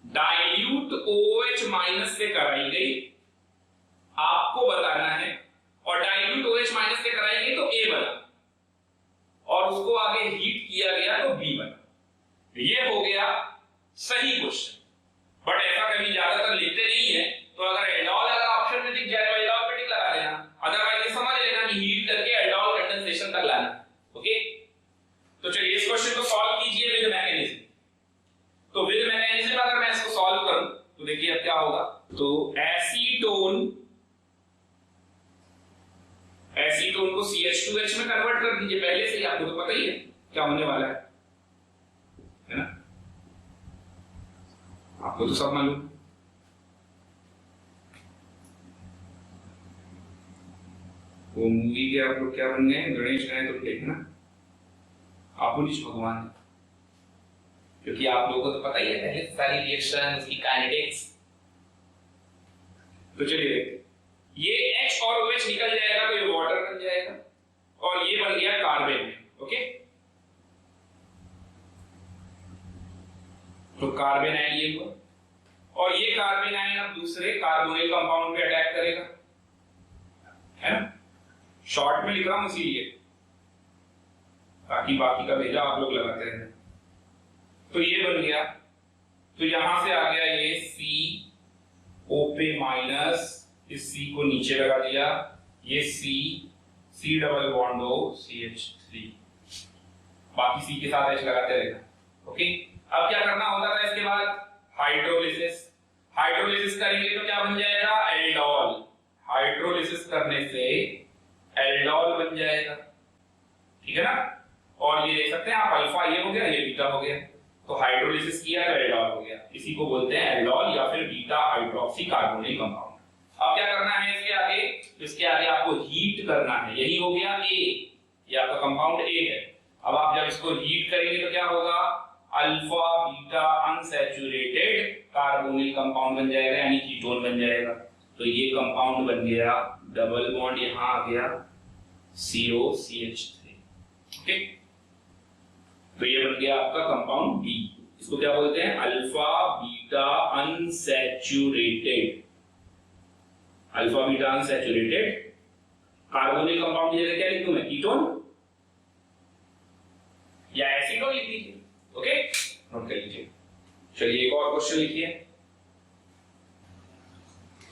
डाइल्यूट OH माइनस से कराई गई, आपको बताना है, और डाइल्यूट OH माइनस से कराई गई तो A बना, और उसको आगे हीट किया गया तो B बना। ये हो गया सही क्वेश्चन, बट ऐसा कभी ज्यादातर लिखते नहीं है। तो अगर एल्डोल अगर ऑप्शन में दिख जाए तो एल्डोल पे टिक लगा देना, अदरवाइज ये समझ लेना कि हीट करके एल्डोल कंडेंसेशन तक लाना। ओके, तो चलिए इस क्वेश्चन को सॉल्व कीजिए विद मैकेनिज्म। तो विद मैकेनिज्म अगर मैं इसको सॉल्व करूं तो देखिए अब क्या होगा। तो एसीटोन को CH2H में कन्वर्ट कर दीजिए, पहले से ही आपको तो पता ही है क्या होने वाला है ना, आपको तो सब मालूम। वो मूवी के आप लोग क्या बन गए, गणेश गए तो देखना, आप पुलिस भगवान, क्योंकि आप लोगों को तो पता ही है पहले सारी रिएक्शन उसकी काइनेटिक्स। तो चलिए देखते, ये H और OH निकल जाएगा तो ये वाटर बन जाएगा, और ये बन गया कार्बन। ओके, तो कार्बन आयन ये हुआ, और ये कार्बन आयन अब दूसरे कार्बोनिल कंपाउंड पे अटैक करेगा, है ना। शॉर्ट में लिख रहा हूं इसीलिए, ताकि बाकी का भेजा आप लोग लगाते रहे। तो ये बन गया, तो यहां से आ गया ये CO पे माइनस, इस C को नीचे लगा दिया, ये C डबल बॉन्ड हो CH3, बाकी C के साथ H लगाते रहना। ओके, अब क्या करना होता था इसके बाद, हाइड्रोलिसिस करेंगे तो क्या बन जाएगा, एल्डोल। हाइड्रोलिसिस करने से एल्डोल बन जाएगा, ठीक है ना। और ये देख सकते हैं आप, अल्फा ये हो गया, ये बीटा हो गया, तो हाइड्रोलिसिस किया तो एल्डोल हो गया। इसी को बोलते हैं एल्डोल या फिर बीटा हाइड्रोक्सी कार्बोनिल कंपाउंड। अब क्या करना है इसके आगे, इसके आगे आपको हीट करना है, यही हो गया A, ये आपका कंपाउंड A है। अब आप जब इसको हीट करेंगे तो क्या होगा, alpha beta unsaturated carbonyl compound बन जाएगा, यानी कीटोन बन जाएगा। तो ये कंपाउंड बन गया, डबल बॉन्ड यहां आ गया COCH3। ओके, तो ये बन गया आपका कंपाउंड B। इसको क्या बोलते हैं, alpha beta unsaturated, alpha beta unsaturated carbonyl compound की जगह क्या लिख दूं मैं, कीटोन या एसीटोन लिख दीजिए। ओके, नोट कर लीजिए। चलिए एक और क्वेश्चन लिखिए।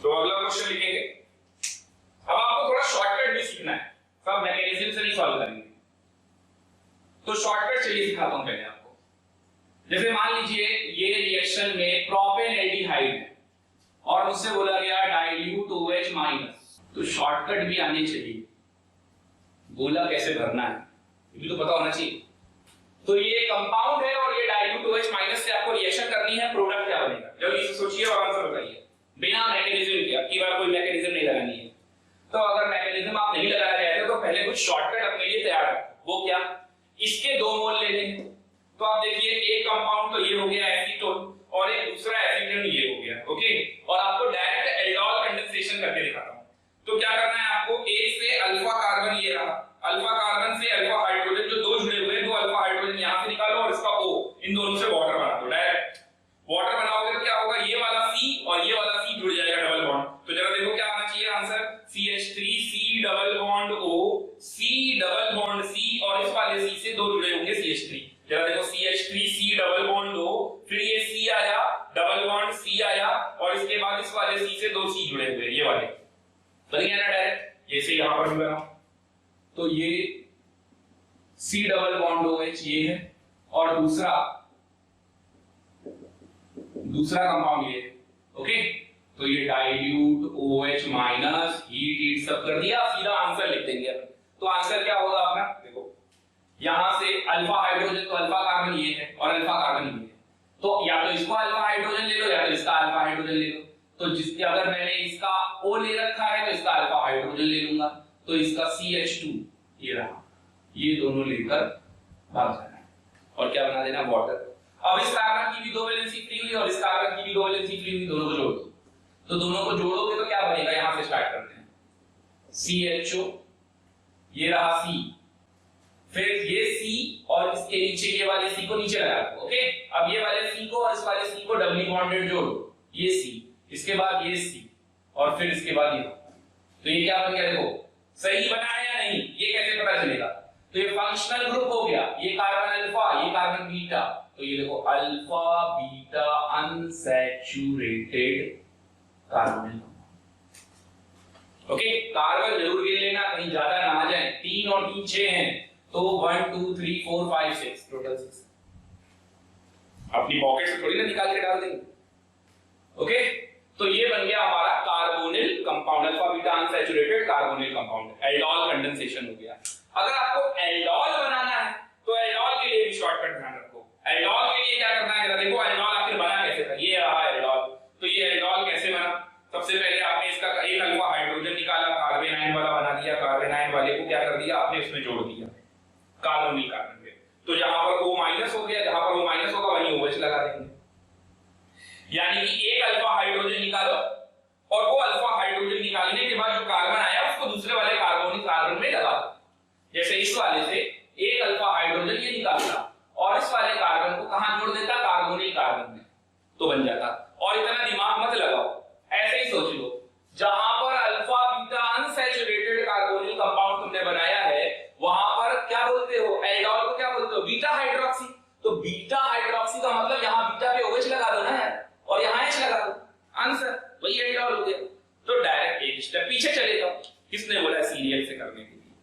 तो अगला क्वेश्चन लिखेंगे। अब आपको थोड़ा शॉर्टकट भी सीखना है, सब मैकेनिज्म से नहीं सॉल्व करेंगे। तो शॉर्टकट चलिए सिखाता हूं पहले आपको। जैसे मान लीजिए ये रिएक्शन में प्रोपेन एल्डिहाइड है और मुझसे बोला गया डाइल्यूट OH माइनस, तो शॉर्टकट भी आने चाहिए। गोला कैसे भरना है ये भी तो पता होना चाहिए। तो ये कंपाउंड है और ये डाइल्यूट OH माइनस से आपको रिएक्शन करनी है, प्रोडक्ट क्या बनेगा जल्दी से सोचिए और आंसर बताइए बिना मैकेनिज्म के। आपकी बार कोई मैकेनिज्म नहीं लगानी है। तो अगर मैकेनिज्म आप नहीं लगाना चाहते तो पहले कुछ शॉर्टकट अपने लिए तैयार रखो। वो क्या, इसके 2 मोल लेने हैं। तो आप देखिए एक कंपाउंड तो ये हो गया एसीटोन और एक दूसरा एसीटोन ये हो गया, ओके। और आपको डायरेक्ट एल्डोल कंडेंसेशन करके दिखाता हूं। तो क्या करना है आपको, एक से अल्फा कार्बन ये रहा, अल्फा कार्बन से अल्फा हाइड्रोजन जो 2 जुड़े हुए हैं, 2 अल्फा हाइड्रोजन यहां से निकालो और इसका O, इन दोनों से वाटर बना दो। डायरेक्ट वाटर बनाओगे तो क्या होगा, ये वाला C और ये वाला C जुड़ जाएगा, डबल बॉन्ड। तो जरा देखो क्या आना चाहिए answer, CH3C double bond O, C double bond C और इस वाले C से 2 जुड़े होंगे CH3। जरा देखो CH3C डबल बॉन्ड O, फिर ये C आया, डबल बॉन्ड C आया और इसके बाद इस वाले C से 2 C जुड़े हुए, ये वाले बन गया ना डायरेक्ट। ये से यहां पर भी बना, तो ये C डबल बॉन्ड OH ये है और दूसरा कंपाउंड ये, ओके। तो ये डाइल्यूट OH माइनस, हीट सब कर दिया, सीधा आंसर लिख देंगे अपन। तो आंसर क्या होगा अपना, देखो यहां से अल्फा हाइड्रोजन तो अल्फा कार्बन ये है और अल्फा कार्बन ये है, तो या तो इसको अल्फा हाइड्रोजन ले लो या तो इसका अल्फा हाइड्रोजन ले लो। तो जिसके अगर मैंने इसका O ले रखा है तो इसका अल्फा हाइड्रोजन ले लूंगा, तो इसका CH2 ये रहा, ये दोनों लेकर भाग जाना है और क्या बना देना, वाटर। अब इस कार्बन की भी 2 वैलेंसी फ्री हुई और इस कार्बन की भी 2 वैलेंसी फ्री हुई, दोनों को जोड़ दो। तो दोनों को जोड़ोगे तो क्या बनेगा, यहां से स्टार्ट करते हैं। CHO ये रहा C, फिर ये C और इसके नीचे ये वाले C को नीचे लगा दो, ओके। अब ये वाले C को और इस वाले C को डबली बॉन्डेड जोड़ो, ये C, इसके बाद ये C और फिर इसके बाद ये। तो ये क्या बन गया, देखो सही बना है या नहीं, ये कैसे पता चलेगा। तो ये फंक्शनल ग्रुप हो गया, ये कार्बन अल्फा ये कार्बन बीटा, तो ये देखो alpha beta unsaturated carbon, okay. Carbon जरूर गिन लेना, कहीं ज्यादा ना आ जाए। 3 और 3 6 हैं, तो 1 2 3 4 5 6 टोटल 6। अपनी पॉकेट से थोड़ी ना निकाल के डाल देंगे, ओके। तो ये बन गया हमारा carbonyl compound, alpha beta unsaturated carbonyl compound, aldol condensation हो गया। अगर आपको एल्डोल बनाना है तो एल्डोल के लिए भी शॉर्टकट ध्यान रखो। एल्डोल के लिए क्या करना है, जरा देखो एल्डोल आखिर बना कैसे था, ये रहा एल्डोल। तो ये एल्डोल कैसे बना, सबसे पहले आपने इसका एक अल्फा हाइड्रोजन निकाला, कार्बन आयन वाला बना दिया, कार्बन आयन वाले को क्या कर दिया आपने उसमें जोड़ दिया कार्बोनिल कार्बन में। तो जहां पर O माइनस हो गया, जहां पर O माइनस होगा वहीं OH लगा देंगे। यानी कि एक अल्फा हाइड्रोजन निकालो और वो अल्फा हाइड्रोजन निकालने के बाद जो कार्बन आया उसको दूसरे वाले कार्बोनिल कार्बन में लगा दो। जैसे इस वाले से एक अल्फा हाइड्रोजन ये निकालता और इस वाले कार्बन को कहां जोड़ देता, कार्बोनिल कार्बन में, तो बन जाता। और इतना दिमाग मत लगाओ, ऐसे ही सोच लो, जहां पर alpha beta unsaturated carbonyl compound तुमने बनाया है वहां पर क्या बोलते हो, एल्डोल को क्या बोलते हो, बीटा हाइड्रोक्सी। तो बीटा हाइड्रोक्सी का मतलब यहां बीटा पे OH लगा दो ना यार, और यहां H लगा दो, आंसर वही एल्डोल हो गया। तो डायरेक्ट एक स्टेप पीछे चले जाओ, किसने बोला सीरियल से करने के लिए,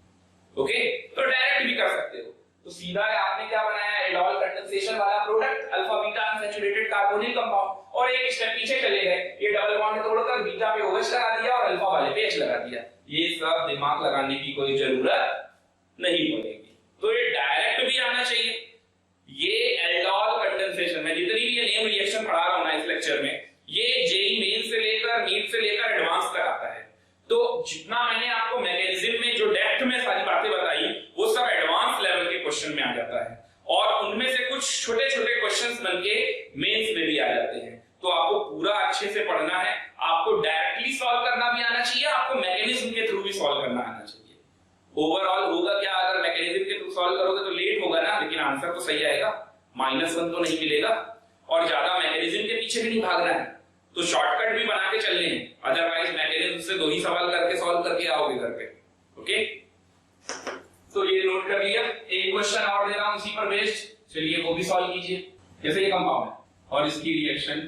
ओके। तो डायरेक्ट भी कर सकते हो। तो सीधा आपने क्या बनाया, एल्डोल कंडेंसेशन वाला product, alpha beta unsaturated carbonyl compound, और एक स्टेप पीछे चले गए, ये डबल बॉन्ड तोड़कर बीटा पे OH लगा दिया और अल्फा वाले पे H लगा दिया। ये सब दिमाग लगाने की कोई जरूरत नहीं पड़ेगी। तो ये डायरेक्ट भी आना चाहिए। ये एल्डोल कंडेंसेशन में जितनी भी ये नेम रिएक्शन पढ़ा रहा हूं ना इस लेक्चर में, ये जेई मेन से लेकर नीट से लेकर एडवांस तक आता है। तो जितना मैंने आपको मैकेनिज्म में जो डेप्थ में सारी बातें बताई वो सब एडवांस लेवल के क्वेश्चन में आ जाता है और उनमें से कुछ छोटे छोटे क्वेश्चंस बनके मेंस में भी आ जाते हैं। तो आपको पूरा अच्छे से पढ़ना है, आपको डायरेक्टली सॉल्व करना भी आना चाहिए, आपको मैकेनिज्म के थ्रू भी सॉल्व करना आना चाहिए। ओवरऑल होगा क्या, अगर मैकेनिज्म के थ्रू सॉल्व करोगे तो लेट होगा ना, लेकिन आंसर तो सही आएगा, -1 तो नहीं मिलेगा और ज्यादा मैकेनिज्म के पीछे भी नहीं भागना है। तो शॉर्टकट भी बना के चलने हैं, अदरवाइज मैकेनिज्म से 2 ही सवाल करके सॉल्व करके आओगे घर पे, ओके। तो ये नोट कर लिया। एक क्वेश्चन और दे रहा हूं उसी पर बेस्ड, चलिए वो भी सॉल्व कीजिए। जैसे ये कंपाउंड है, और इसकी रिएक्शन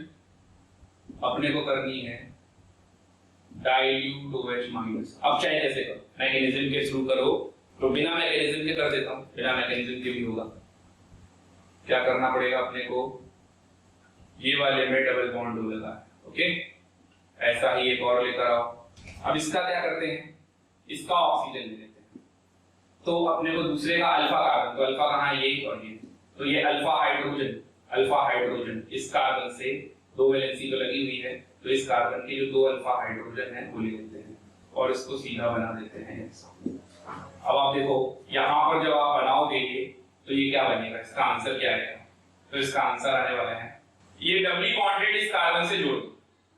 अपने को करनी है डाइल्यूट OH माइनस। अब चाहे जैसे करो, मैकेनिज्म के थ्रू करो, तो बिना मैकेनिज्म के कर देता हूं, बिना मैकेनिज्म के भी होगा। क्या करना पड़ेगा अपने को, ये वाले में डबल बॉन्ड होगा, ओके। ऐसा ही एक और लेकर आओ। अब इसका क्या करते हैं, इसका ऑक्सीजन ले लेते हैं, तो अपने को दूसरे का अल्फा कार्बन, तो अल्फा कहाँ है, ये और ये, तो ये अल्फा हाइड्रोजन इस कार्बन से दो वैलेंसी तो लगी हुई है, तो इस कार्बन के जो दो अल्फा हाइड्रोजन है वो ले लेते हैं और इसको सीधा बना देते हैं ऐसा। अब आप देखो यहाँ पर जब आप बनाओगे ये, तो ये क्या बनेगा, इसका आंसर क्या आएगा, तो इसका आंसर आने वाला है ये डबली बॉन्डेड इस कार्बन से जोड़ दो,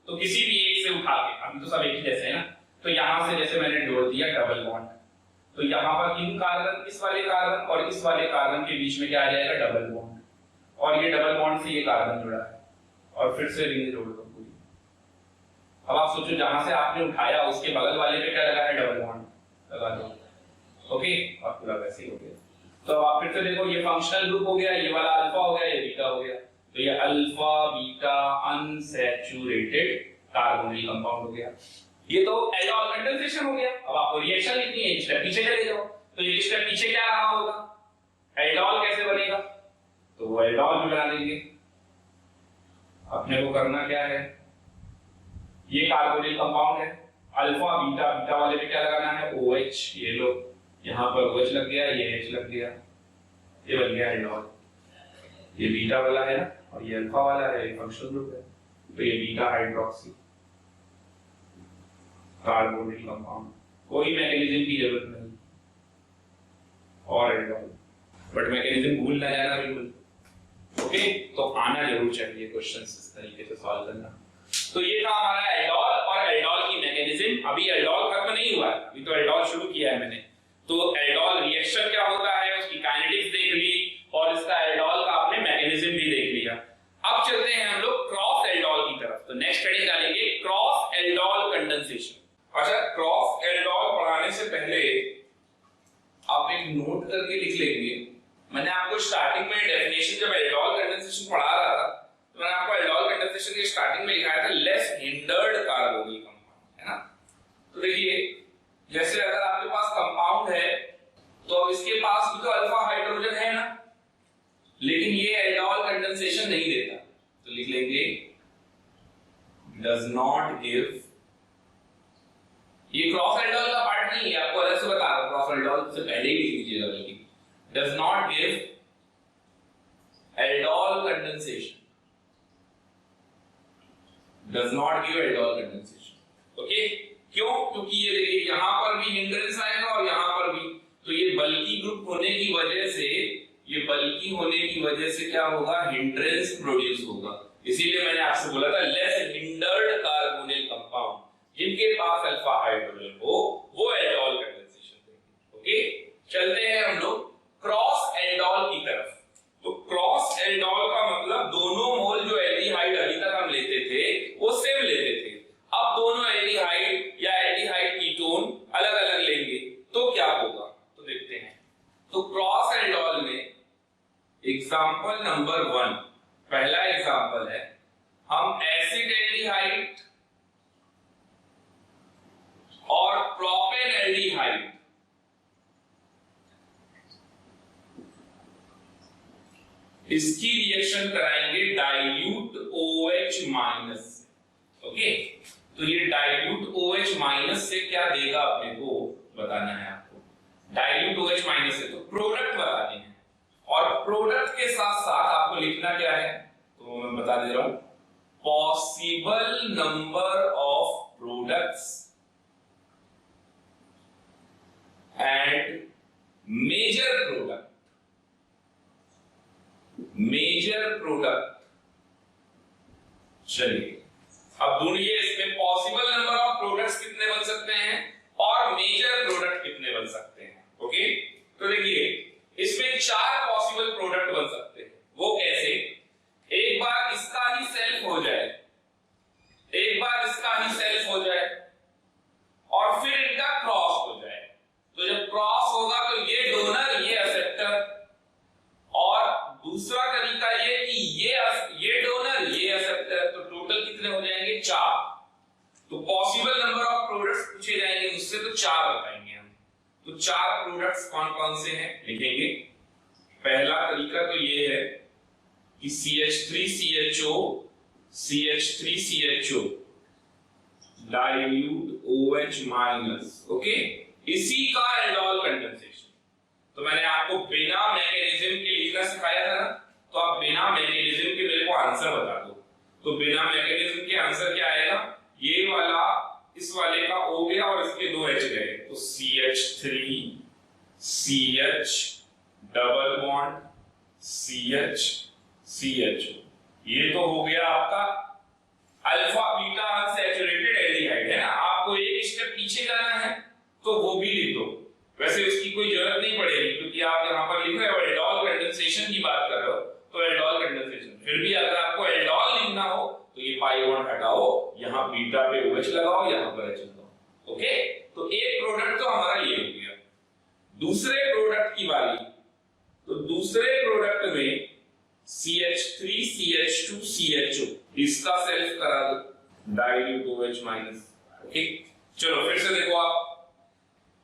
तो किसी भी एक से उठा के, अभी तो सब एक ही जैसे है ना, तो यहाँ से जैसे मैंने जोड़ दिया डबल बॉन्ड, तो यहाँ पर इन कार्बन, इस वाले कार्बन और इस वाले कार्बन के बीच में क्या आ जाएगा, डबल बॉन्ड, और ये डबल बॉन्ड से ये कार्बन जुड़ा है, और फिर से रिंग जोड़ दो पूरी। अब आप सोचो जहां से आपने उठाया उसके बगल वाले पे क्या लगा है, डबल बॉन्ड लगा दो, ओके, और पूरा वैसे ही हो गया। तो अब आप फिर से देखो, ये फंक्शनल ग्रुप हो गया, ये वाला अल्फा हो गया, ये बीटा हो गया, तो ये alpha beta unsaturated carbonyl compound हो गया। ये तो एल्डोल कंडेंसेशन हो गया। अब आपको रिएक्शन लिखनी है, स्टेप पीछे चले जाओ, तो ये स्टेप पीछे क्या रहा होगा, एल्डोल कैसे बनेगा, तो वो एल्डोल भी बना देंगे। अपने को करना क्या है, ये कार्बोनिल कंपाउंड है, अल्फा बीटा, बीटा वाले पे क्या लगाना है, OH, ये लो, यहाँ पर OH लग गया, ये H लग गया, ये बन गया एल्डोल। ये बीटा वाला है ना, और ये अल्फा वाला है, ये फंक्शनल ग्रुप है, तो ये बीटा हाइड्रोक्सी कार्बोनिल कंपाउंड, कोई मैकेनिज्म की जरूरत नहीं, और एल्डोल, बट मैकेनिज्म भूल ना जाना बिल्कुल, ओके। तो आना जरूर चाहिए क्वेश्चंस इस तरीके से सॉल्व करना। तो ये था हमारा एल्डोल और एल्डोल की मैकेनिज्म। अभी एल्डोल खत्म नहीं हुआ है, अभी तो एल्डोल शुरू किया है मैंने। तो एल्डोल रिएक्शन क्या होता है, उसकी काइनेटिक्स देख ली, और इसका एल्डोल का आपने मैकेनिज्म भी देख लिया। अब चलते हैं हम लोग क्रॉस एल्डोल की तरफ। तो नेक्स्ट हेडिंग डालेंगे क्रॉस एल्डोल कंडेंसेशन। अच्छा, क्रॉस एल्डोल पढ़ाने से पहले आप एक नोट करके लिख लेंगे, मैंने आपको स्टार्टिंग में डेफिनेशन जब एल्डोल कंडेंसेशन पढ़ा रहा था, तो मैंने आपको एल्डोल कंडेंसेशन के स्टार्टिंग में लिखाया था लेस हिंडर्ड कार्बोनिल कंपाउंड, है ना। तो देखिए, जैसे अगर आपके पास कंपाउंड है, तो अब इसके पास भी तो अल्फा हाइड्रोजन है ना, लेकिन ये एल्डोल कंडेंसेशन नहीं देता, तो लिख लेंगे डज नॉट गिव। ये क्रॉस एल्डोल का पार्ट नहीं है, आपको अलग से बता रहा हूं, क्रॉस एल्डोल से पहले ही लिख लीजिएगा, बल्कि does not give aldol condensation, does not give aldol condensation, okay. क्यों, क्योंकि ये देखिए यहां पर भी हिंड्रेंस आएगा और यहां पर भी, तो ये बल्की ग्रुप होने की वजह से, ये बल्की होने की वजह से क्या होगा, हिंड्रेंस प्रोड्यूस होगा। इसीलिए मैंने आपसे बोला था लेस हिंडर्ड कार्बोनिल कंपाउंड, जिनके पास अल्फा हाइड्रोजन हो, वो एल्डोल कंडेंसेशन देंगे, ओके। चलते हैं हम लोग क्रॉस एल्डोल की तरफ। तो क्रॉस एल्डोल का मतलब दोनों मोल जो एल्डिहाइड अभी तक हम लेते थे वो सेम लेते थे, अब दोनों एल्डिहाइड या एल्डिहाइड कीटोन अलग अलग लेंगे, तो क्या होगा, तो देखते हैं। तो क्रॉस एल्डोल में एग्जांपल नंबर 1, पहला एग्जांपल है, हम एसिड एल्डिहाइड और प्रोपेन एल्डिहाइड इसकी रिएक्शन कराएंगे डाइल्यूट OH माइनस, ओके। तो ये डाइल्यूट OH माइनस से क्या देगा अपने को बताना है आपको, डाइल्यूट OH माइनस से तो प्रोडक्ट बताने हैं, और प्रोडक्ट के साथ साथ आपको लिखना क्या है, तो मैं बता दे रहा हूं, possible number of products and major product, major product. चलिए अब ढूंढिए इसमें पॉसिबल नंबर ऑफ प्रोडक्ट्स कितने बन सकते हैं और मेजर प्रोडक्ट कितने बन सकते हैं, ओके। तो देखिए इसमें 4 पॉसिबल प्रोडक्ट बन सकते हैं। वो कैसे, एक बार इसका ही सेल्फ हो जाए, एक बार इसका ही सेल्फ हो जाए, और फिर इनका क्रॉस हो जाए। तो जब क्रॉस होगा तो ये डोनर, ये एक्सेप्टर, और दूसरा तरीका ये कि ये डोनर, चार प्रोडक्ट्स कौन कौन से हैं लिखेंगे। पहला तरीका तो ये है कि CH3CHO CH3CHO dilute OH minus, okay, इसी का एल्डोल कंडेंसेशन। तो मैंने आपको बिना मैकेनिज्म के लिखना सिखाया था ना, तो आप बिना मैकेनिज्म के मेरे को आंसर बता दो। तो बिना मैकेनिज्म के आंसर क्या आएगा, ये वाला इस वाले का O गया और इसके दो H गए, तो CH3 CH double bond CH CHO, ये तो हो गया आपका अल्फा बीटा अनसैचुरेटेड एल्डिहाइड, है ना। आपको एक स्टेप पीछे जाना है तो वो भी लिख दो, वैसे उसकी कोई जरूरत नहीं पड़ेगी क्योंकि आप यहाँ पर लिख रहे हो एल्डोल कंडेंसेशन की बात कर रहे हो, तो एल्डोल कंडेंसेशन। फिर भी अगर आपको एल्डोल लिखना हो तो ये पाई बॉन्ड हटाओ, यहाँ बीटा पे OH लगाओ, यहाँ पर H लगाओ, ओके। तो एक प्रोडक्ट तो हमारा ये हो गया। दूसरे प्रोडक्ट की बारी, तो दूसरे प्रोडक्ट में CH3 CH2 CHO, इसका सेल्फ करा दो डाइल्यूट OH माइनस, ओके। चलो फिर से देखो आप,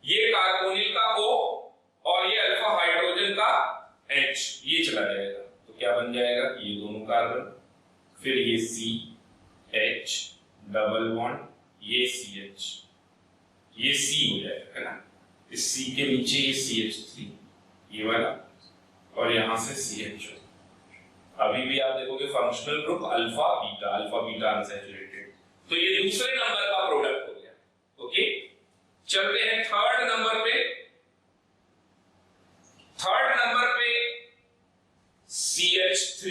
ये कार्बोनिल का O और ये अल्फा हाइड्रोजन का H, ये चला जाएगा तो क्या बन जाएगा, ये दोनों कार्बन, फिर ये CH डबल बॉन्ड, ये CH, ये C हो जाएगा, है ना। इस C के नीचे ये CH3 ये वाला और यहां से CHO। अभी भी आप देखोगे functional group alpha beta unsaturated. तो ये दूसरे नंबर का प्रोडक्ट हो गया, ओके। चलते हैं थर्ड नंबर पे। थर्ड नंबर पे CH3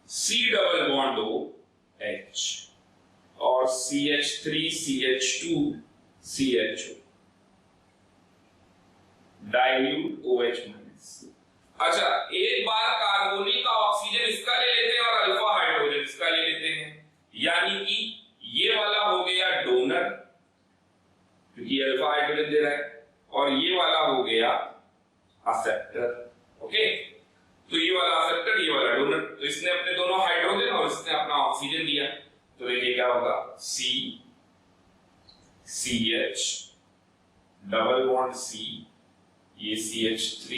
C double bond OH और CH3 CH2 CHO dilute OH minus. अच्छा, एक बार कार्बोनिल का ऑक्सीजन इसका ले लेते हैं और अल्फा हाइड्रोजन इसका ले लेते हैं, यानी कि ये वाला हो गया डोनर क्योंकि अल्फा हाइड्रोजन दे रहा है, और ये वाला हो गया एक्सेप्टर, ओके। तो ये वाला एक्सेप्टर, ये वाला डोनर, तो इसने अपने दोनों हाइड्रोजन और इसने अपना ऑक्सीजन दिया, तो देखिए क्या होगा, CH डबल बॉन्ड C, ये CH3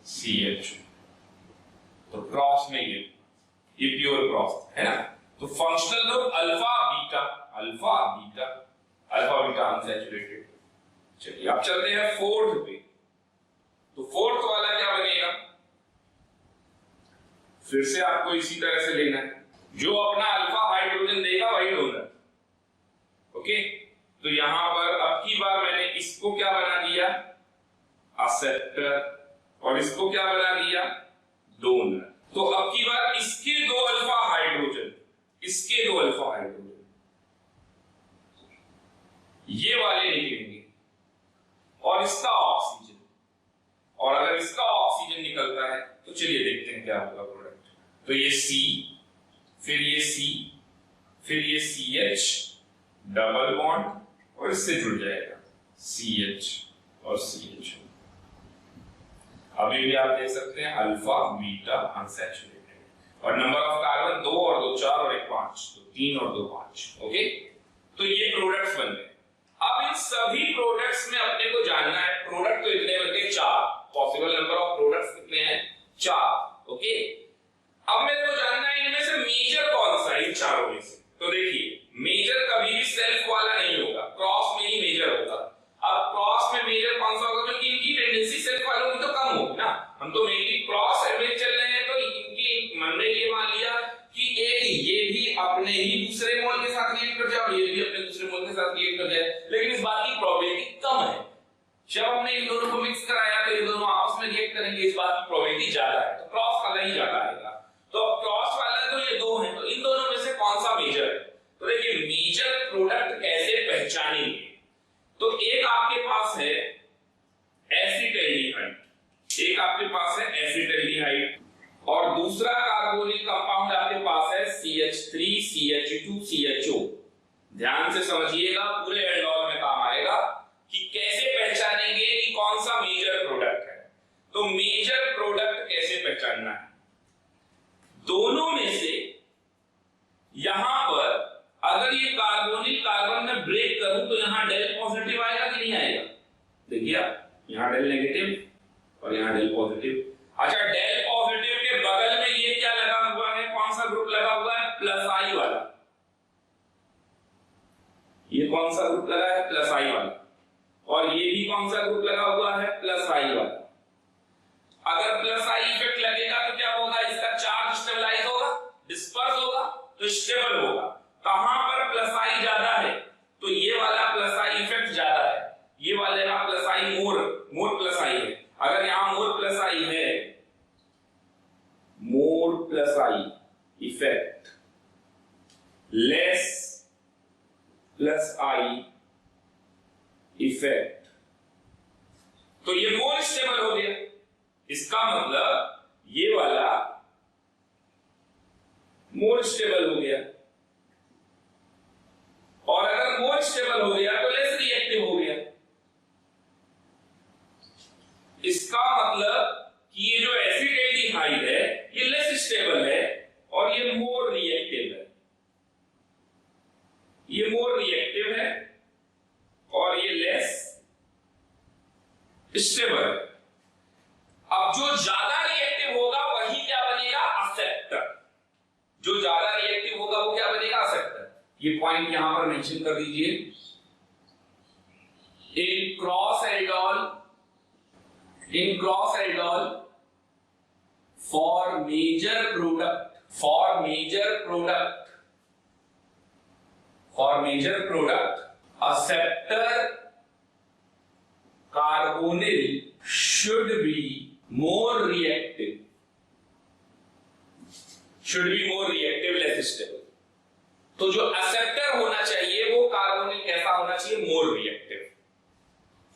CHO, तो क्रॉस में ये प्योर क्रॉस है ना। तो functional group alpha beta unsaturated. चलिए अब चलते हैं फोर्थ पे। तो फोर्थ वाला क्या बनेगा, फिर से आपको इसी तरह से लेना है, जो अपना अल्फा हाइड्रोजन देगा वही डोनर, ओके। तो यहां पर अब की बार मैंने इसको क्या बना दिया, एक्सेप्टर, और इसको क्या बना दिया, डोनर। तो अब की बार इसके दो अल्फा हाइड्रोजन, इसके दो अल्फा हाइड्रोजन ये वाले निकलेंगे और इसका ऑक्सीजन, और अगर इसका ऑक्सीजन निकलता है तो चलिए देखते हैं क्या होगा प्रोडक्ट। तो ये C, फिर ये C, फिर ये CH डबल बॉन्ड और इससे जुड़ जाएगा CH और CH। अभी भी आप देख सकते हैं अल्फा बीटा अनसैचुरेटेड, और नंबर ऑफ कार्बन 2 और 2 4 और 1 5, तो 3 और 2 5, ओके। तो ये प्रोडक्ट्स बन गए। अब इन सभी प्रोडक्ट्स में अपने को जानना है, प्रोडक्ट तो इतने बन गए 4, पॉसिबल नंबर ऑफ प्रोडक्ट्स कितने हैं, 4, ओके। अब मेरे को जानना है इनमें से मेजर कौन सा है इन चारों में से। तो देखिए मेजर कभी भी सेल्फ वाला नहीं होगा, क्रॉस में ही मेजर होगा। अब क्रॉस में मेजर कौन सा होगा, क्योंकि इनकी टेंडेंसी सेल्फ वालों की तो कम होगी ना, हम तो मेनली क्रॉस एवरेज चल रहे हैं। तो इनकी मन ने ये मान लिया कि एक ये भी अपने ही दूसरे मोल के साथ रिएक्ट कर जाए और ये भी अपने दूसरे मोल के साथ रिएक्ट कर जाए, लेकिन इस बात की प्रोबेबिलिटी कम है। जब हमने इन दोनों को मिक्स कराया तो ये दोनों आपस में रिएक्ट करेंगे, इस बात की प्रोबेबिलिटी ज्यादा है, तो क्रॉस वाला ही ज्यादा आएगा। तो क्रॉस वाला तो ये दो है, तो इन दोनों में से कौन सा मेजर है। तो देखिए मेजर प्रोडक्ट कैसे पहचानेंगे, तो एक आपके पास है एसिटाल्डिहाइड, एक आपके पास है एसिटाल्डिहाइड, और दूसरा कार्बोनिल कंपाउंड आपके पास है CH3 CH2 CHO। ध्यान से समझिएगा, पूरे एल्डोल में काम आएगा कि कैसे पहचानेंगे कि कौन सा मेजर प्रोडक्ट है। तो मेजर प्रोडक्ट कैसे पहचानना है, दोनों में से यहां पर अगर ये कार्बोनिल कार्बन में ब्रेक करूं तो यहां डेल पॉजिटिव आएगा कि नहीं आएगा, देखिए यहाँ डेल नेगेटिव और यहाँ डेल पॉजिटिव। अच्छा, डेल पॉजिटिव के बगल में ये क्या लगा हुआ है, कौन सा ग्रुप लगा हुआ है, प्लस आई वाला। ये कौन सा ग्रुप लगा है, प्लस आई वाला। और ये भी कौन सा ग्रुप लगा हुआ है, प्लस आई वाला। अगर प्लस आई इफेक्ट लगेगा तो क्या होगा, इसका चार्ज स्टेबलाइज होगा, डिस्पर्स होगा, तो स्टेबल होगा। कहां पर प्लस आई ज्यादा है, तो ये वाला प्लस आई इफेक्ट ज्यादा है, ये वाले का plus I more plus I है। अगर यहां मोर प्लस आई है, more plus I effect, less plus I effect, तो ये मोर स्टेबल हो गया। इसका मतलब ये वाला मोर स्टेबल हो गया, और अगर मोर स्टेबल हो गया तो लेस रिएक्टिव हो गया। इसका मतलब कि ये जो एसिटाल्डिहाइड है ये लेस स्टेबल है और ये मोर रिएक्टिव है, ये मोर रिएक्टिव है और ये लेस स्टेबल है। अब जो ज्यादा रिएक्टिव होगा वही क्या बनेगा, असेप्टर। जो ज्यादा रिएक्टिव होगा वो क्या बनेगा, असेप्टर। ये पॉइंट यहां पर मेंशन कर दीजिए। In cross aldol for major product acceptor carbonyl should be more reactive, less stable। तो जो एक्सेप्टर होना चाहिए वो कार्बोनिल कैसा होना चाहिए, मोर रिएक्टिव।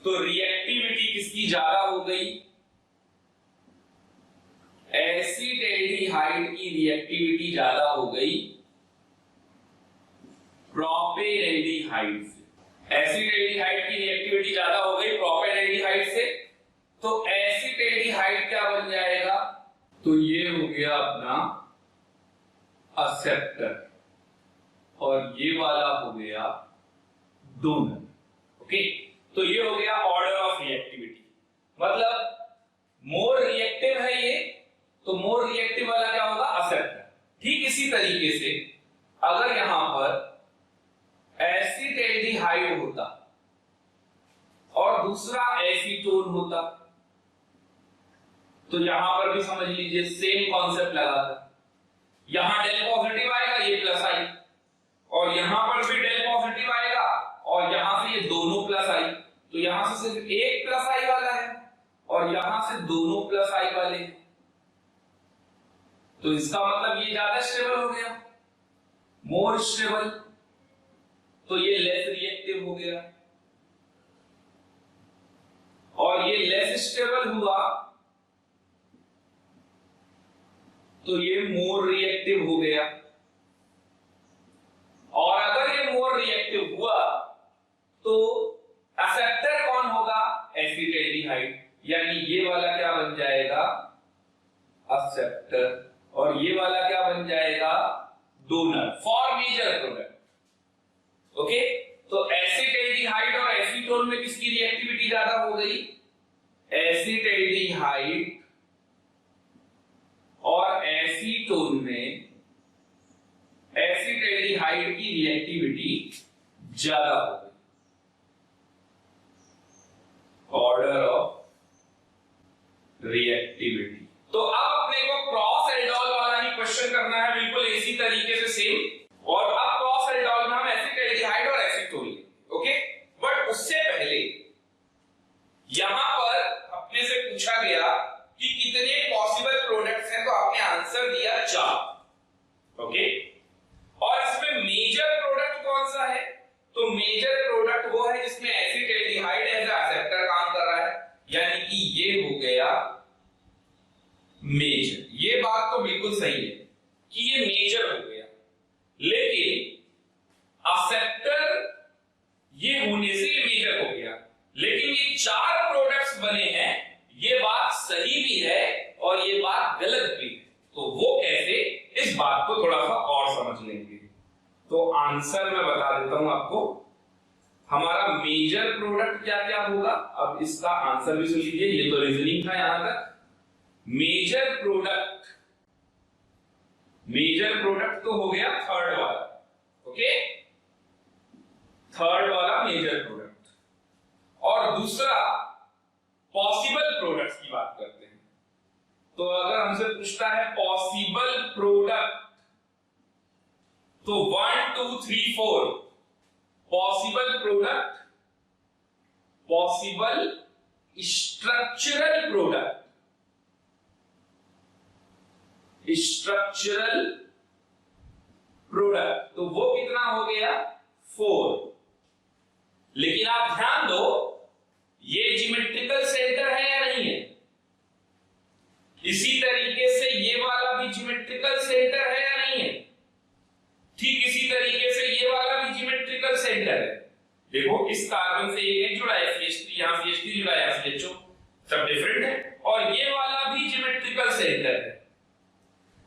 तो रिएक्टिविटी किसकी ज्यादा हो गई, एसिटाल्डिहाइड की रिएक्टिविटी ज्यादा हो गई प्रोपेनॉल्डिहाइड से। एसिटाल्डिहाइड की रिएक्टिविटी ज्यादा हो गई प्रोपेनॉल्डिहाइड से, तो एसिटाल्डिहाइड क्या बन जाएगा, तो ये हो गया अपना एक्सेप्टर और ये वाला हो गया डोनर। ओके, तो ये हो गया ऑर्डर ऑफ रिएक्टिविटी। मतलब मोर रिएक्टिव है ये, तो मोर रिएक्टिव वाला क्या होगा, एक्सेप्टर। ठीक इसी तरीके से अगर यहां पर एसिटाल्डिहाइड होता और दूसरा एसीटोन होता, तो यहां पर भी समझ लीजिए सेम कॉन्सेप्ट लगा था। यहां डेल पॉजिटिव आएगा, ये प्लस आई, और यहां पर भी डेल पॉजिटिव आएगा और यहां से ये दोनों प्लस आई। तो यहां से सिर्फ एक प्लस आई वाला है और यहां से दोनों प्लस आई वाले हैं, तो इसका मतलब ये ज्यादा स्टेबल हो गया, मोर स्टेबल। तो ये लेस रिएक्टिव हो गया, और ये लेस स्टेबल हुआ तो ये मोर रिएक्टिव हो गया। और अगर ये मोर रिएक्टिव हुआ तो एक्सेप्टर कौन होगा, एसिटाल्डिहाइड, यानी ये वाला क्या बन जाएगा, एक्सेप्टर, और ये वाला क्या बन जाएगा, donor for major product. Okay, तो एसिटाल्डिहाइड और एसीटोन में किसकी रिएक्टिविटी ज्यादा हो गई, एसिटाल्डिहाइड और एसीटोन में एसिटाल्डिहाइड की रिएक्टिविटी ज्यादा हो गई, ऑर्डर ऑफ रिएक्टिविटी। तो अब अपने को क्रॉस एल्डोल वाला ही क्वेश्चन करना है, बिल्कुल इसी तरीके से सेम। और अब क्रॉस एल्डोल में हम एसिटाल्डिहाइड और एसीटोन लेंगे। ओके, बट उससे पहले यहां पर अपने से पूछा गया कि कितने पॉसिबल प्रोडक्ट्स हैं, तो आपने आंसर दिया 4। ओके, और इसमें मेजर प्रोडक्ट कौन सा है, तो मेजर प्रोडक्ट वो है जिसमें एसिटाल्डिहाइड एज अ एक्सेप्टर काम कर रहा है, यानी कि ये हो गया मेजर। ये बात तो बिल्कुल सही है कि ये मेजर हो गया, लेकिन एक्सेप्टर ये होने से ये मेजर हो गया, लेकिन ये 4 प्रोडक्ट्स बने हैं, ये बात सही भी है और ये बात गलत भी है। तो वो कैसे, इस बात को थोड़ा सा और समझ लेंगे। तो आंसर मैं बता देता हूं आपको। हमारा मेजर प्रोडक्ट क्या क्या होगा, अब अब इसका आंसर भी सुन लीजिए, ये तो रीजनिंग था यहां तक। मेजर प्रोडक्ट तो हो गया थर्ड वाला, ओके, थर्ड वाला मेजर प्रोडक्ट। और दूसरा पॉसिबल प्रोडक्ट्स की बात करते हैं। तो अगर हमसे पूछता है पॉसिबल प्रोडक्ट, तो 1 2 3 4 possible product, possible structural product, structural product, तो वो कितना हो गया 4। लेकिन आप ध्यान दो, ये ज्योमेट्रिकल सेंटर है या नहीं है? इसी तरीके से ये वाला भी ज्योमेट्रिकल सेंटर है या नहीं है? ठीक इसी तरीके से ये वाला भी ज्योमेट्रिकल सेंटर है। देखो इस कार्बन से ये जुड़ा है CH3, यहां CH3 जुड़ा है, यहां CHO, सब डिफरेंट है। और ये वाला भी ज्योमेट्रिकल सेंटर है।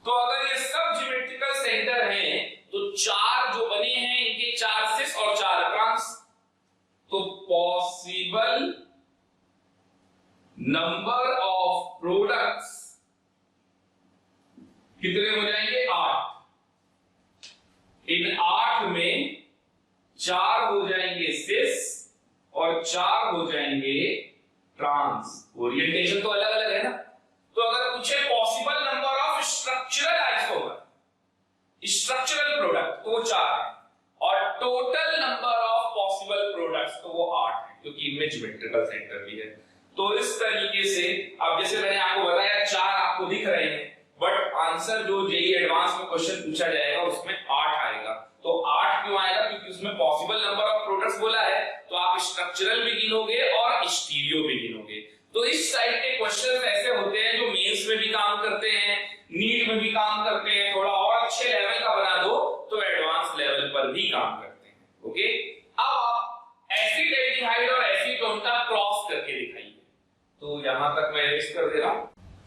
तो अगर ये सब ज्योमेट्रिकल सेंटर हैं, तो 4 जो बने हैं इनके 4 सिस और 4 ट्रांस, तो पॉसिबल नंबर ऑफ प्रोडक्ट्स कितने हो जाएंगे 8। इन 8 में 4 हो जाएंगे सिस और 4 हो जाएंगे ट्रांस। ओरिएंटेशन तो अलग अलग है ना। तो अगर पूछे possible number of structural isomer, structural product, तो वो 4 है। और total number of possible products तो वो 8 है, क्योंकि इनमें ज्योमेट्रिकल सेंटर भी है। तो इस तरीके से अब जैसे मैंने आपको बताया 4 आपको दिख रहे हैं, बट आंसर जो जेईई एडवांस में क्वेश्चन पूछा जाएगा उसमें 8 आएगा। तो 8 क्यों आएगा? क्योंकि उसमें पॉसिबल नंबर ऑफ प्रोडक्ट्स बोला है, तो आप स्ट्रक्चरल भी गिनोगे और स्टीरियो भी गिनोगे। तो इस टाइप के क्वेश्चंस ऐसे होते हैं जो मेंस में भी काम करते हैं, नीट में भी काम करते हैं। थोड़ा और अच्छे लेवल का बना दो तो एडवांस लेवल पर भी काम करते हैं। ओके, अब आप एसिड एल्डिहाइड और एसीटोन का क्रॉस करके दिखाइए। तो यहां तक मैं इरेज कर दे रहा हूं।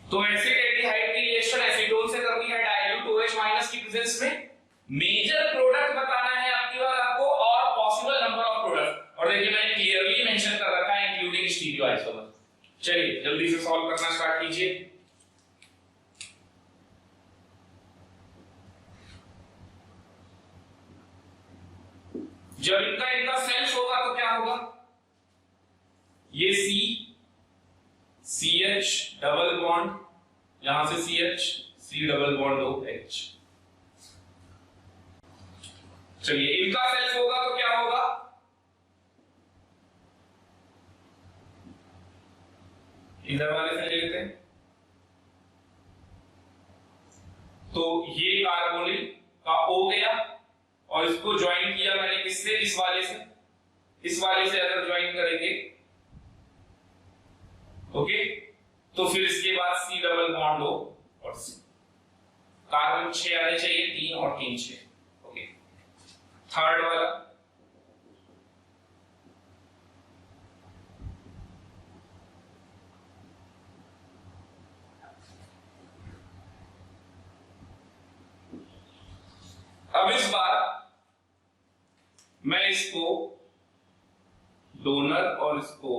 तो एसिड एल्डिहाइड की रिएक्शन एसीटोन से करनी है डाइल्यूट OH माइनस की प्रेजेंस में। मेजर प्रोडक्ट बताना है आपकी बार आपको, और पॉसिबल नंबर ऑफ प्रोडक्ट। और देखिए मैंने क्लियरली मेंशन कर रखा है इंक्लूडिंग स्टीरियो आइसोमर। चलिए जल्दी से सॉल्व करना स्टार्ट कीजिए। जब इनका सेल्फ होगा तो क्या होगा? ये CH डबल बॉन्ड, यहां से CH, C double bond OH। चलिए इनका सेल्फ होगा तो क्या होगा? इधर वाले से ले लेते हैं। तो ये कार्बोनिल का O गया और इसको ज्वाइन किया मैंने किससे? इस वाले से। इस वाले से अगर ज्वाइन करेंगे, ओके, तो फिर इसके बाद C डबल बॉन्ड O और C। कार्बन 6 आने चाहिए, 3 और 3 6। ओके, थर्ड वाला अब इस बार मैं इसको डोनर और इसको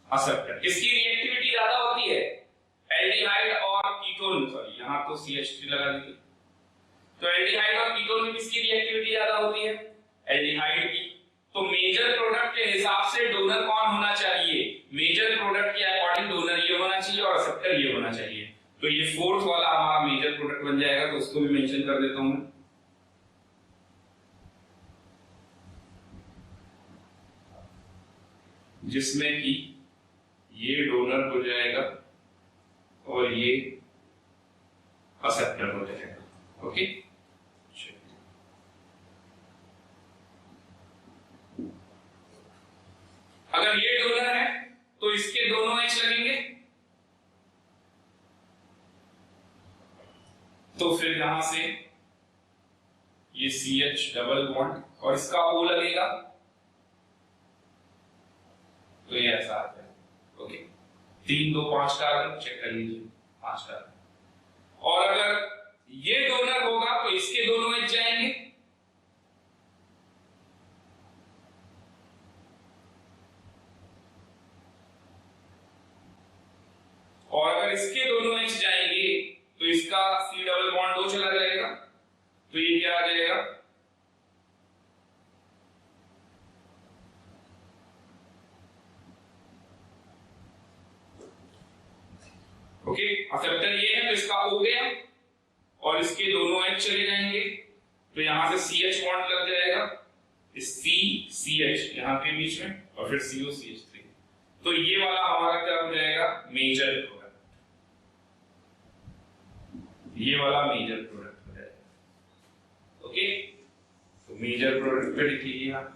एक्सेप्टर, इसकी रिएक्टिविटी ज्यादा होती है एल्डिहाइड और कीटोन, सॉरी यहां तो CH3 लगा दी। तो एल्डिहाइड और कीटोन में किसकी रिएक्टिविटी ज्यादा होती है? एल्डिहाइड की। तो मेजर प्रोडक्ट के हिसाब से डोनर कौन होना चाहिए? मेजर प्रोडक्ट के अकॉर्डिंग डोनर ये होना चाहिए और एक्सेप्टर ये होना चाहिए। तो ये फोर्थ वाला हमारा मेजर प्रोडक्ट बन जाएगा, तो उसको भी मेंशन कर देता हूं। जिसमें कि ये डोनर हो जाएगा और ये एक्सेप्टर हो जाएगा। ओके, अगर ये डोनर है तो इसके दोनों H लगेंगे, तो फिर यहां से ये CH डबल बॉन्ड और इसका O लगेगा, तो ये ऐसा आ जाएगा। ओके, 3 2 5 कार्बन चेक कर लीजिए, 5 कार्बन। और अगर ये डोनर होगा तो इसके दोनों H जाएंगे, अगर इसके दोनों H जाएंगे तो इसका C डबल बॉन्ड 2 चला जाएगा, तो ये क्या आ जाएगा, ओके। एक्सेप्टर ये है तो इसका हो गया, और इसके दोनों H चले जाएंगे तो यहां से CH बॉन्ड लग जाएगा, CCH यहां के बीच में, और फिर COCH3। तो ये वाला हमारा क्या हो जाएगा, मेजर प्रोडक्ट, ये वाला मेजर प्रोडक्ट हो जाएगा, ओके। तो मेजर प्रोडक्ट पे लिखिए आप।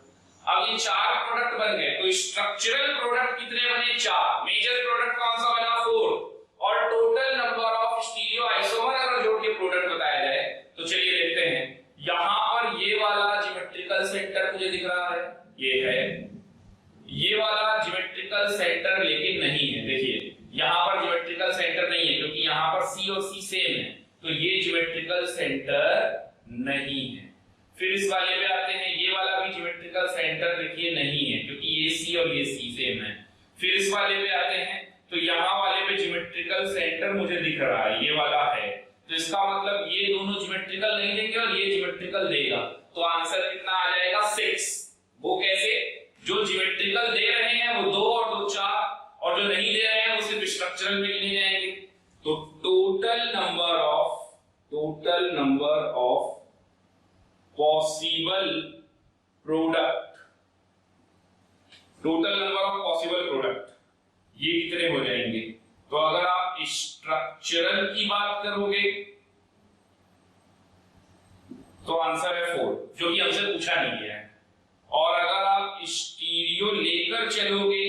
अब ये 4 प्रोडक्ट बन गए, तो स्ट्रक्चरल प्रोडक्ट कितने बने, 4। मेजर प्रोडक्ट कौन सा बना, 4। और total number of stereo isomer अगर जोड़ के प्रोडक्ट बताया जाए तो चलिए देखते हैं। यहां पर ये वाला ज्योमेट्रिकल सेंटर मुझे दिख रहा है, ये है, ये वाला ज्योमेट्रिकल सेंटर लेकिन नहीं है, देखिए यहां पर ज्योमेट्रिकल सेंटर नहीं है क्योंकि यहां पर C और C सेम है, तो ये ज्योमेट्रिकल सेंटर नहीं है। फिर इस वाले पे आते हैं, ये वाला भी ज्योमेट्रिकल सेंटर देखिए नहीं है क्योंकि ये C और ये C सेम है। फिर इस वाले पे आते हैं, तो यहाँ वाले पे ज्योमेट्रिकल सेंटर मुझे दिख रहा है, ये वाला है, तो इसका मतलब ये दोनों ज्योमेट्रिकल नहीं देंगे और ये ज्योमेट्रिकल देगा, तो आंसर कितना आ जाएगा, 6। वो कैसे, जो ज्योमेट्रिकल दे रहे हैं वो 2 और 2 4, और जो नहीं दे रहे हैं वो सिर्फ स्ट्रक्चरल में गिने जाएंगे। तो total number of possible product, total number of possible product ये कितने हो जाएंगे। तो अगर आप स्ट्रक्चरल की बात करोगे तो आंसर है 4, जो कि हमसे पूछा नहीं गया है, और अगर आप स्टीरियो लेकर चलोगे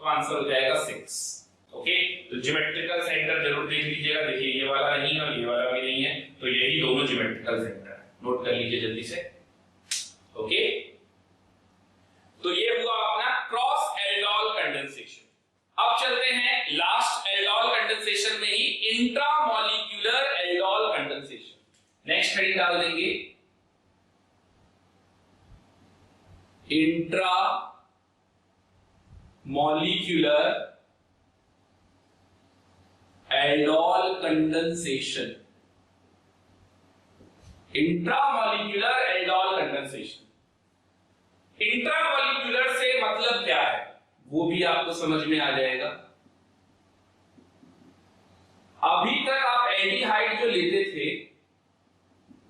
तो आंसर हो जाएगा 6, ओके। तो ज्योमेट्रिकल सेंटर जरूर देख लीजिएगा, देखिए ये वाला नहीं है और ये वाला भी नहीं है, तो यही दोनों ज्योमेट्रिकल सेंटर है, नोट कर लीजिए जल्दी से, ओके। तो ये हुआ अपना क्रॉस एल्डोल कंडेंसेशन। अब चलते हैं लास्ट एल्डोल कंडेंसेशन में ही intramolecular aldol condensation. Next heading डाल देंगे intramolecular aldol condensation, intramolecular aldol condensation. Intramolecular से मतलब क्या है वो भी आपको समझ में आ जाएगा। अभी तक आप एल्डिहाइड जो लेते थे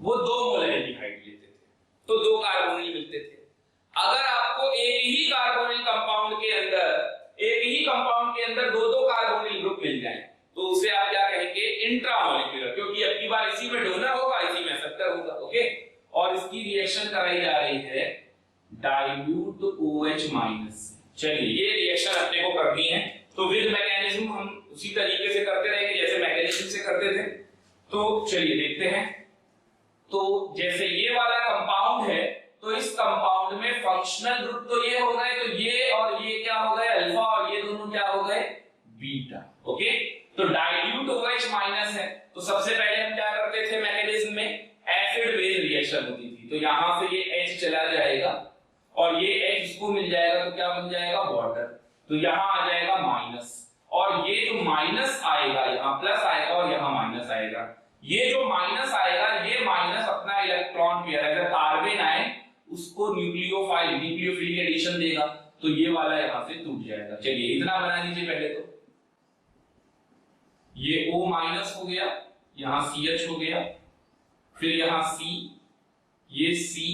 वो 2 मोल एल्डिहाइड लेते थे, तो 2 कार्बोनिल मिलते थे। अगर आपको एक ही कार्बोनिल कंपाउंड के अंदर 2-2 कार्बोनिल ग्रुप मिल जाए तो उसे आप क्या कहेंगे, इंट्रामॉलिक्यूलर, क्योंकि अब की बार इसी में डोनर होगा, इसी में एक्सेप्टर होगा, ओके। और इसकी रिएक्शन कराई जा रही है डाइल्यूट OH माइनस। चलिए ये रिएक्शन अपने को करनी है, तो विद मैकेनिज्म हम उसी तरीके से करते रहेंगे जैसे मैकेनिज्म से करते थे। तो चलिए देखते हैं। तो जैसे ये वाला कंपाउंड है, तो इस कंपाउंड में फंक्शनल ग्रुप तो ये हो गए, तो ये और ये क्या हो गए, अल्फा, और ये दोनों क्या हो गए, बीटा, ओके। तो डाइल्यूट OH माइनस है, तो सबसे पहले हम क्या करते थे मैकेनिज्म में, एसिड बेस रिएक्शन होती थी, तो यहां से ये H चला जाएगा और ये H इसको मिल जाएगा, तो क्या बन जाएगा, वाटर, तो यहां आ जाएगा माइनस, और ये जो माइनस आएगा यहाँ प्लस आएगा और यहाँ माइनस आएगा। ये जो माइनस आएगा, ये माइनस अपना इलेक्ट्रॉन पेयर अगर कार्बन आए उसको न्यूक्लियोफिलिक एडिशन देगा, तो ये वाला यहां से टूट जाएगा। चलिए इतना बना लीजिए पहले, तो ये O माइनस हो गया, यहां CH हो गया, फिर यहां C, ये C,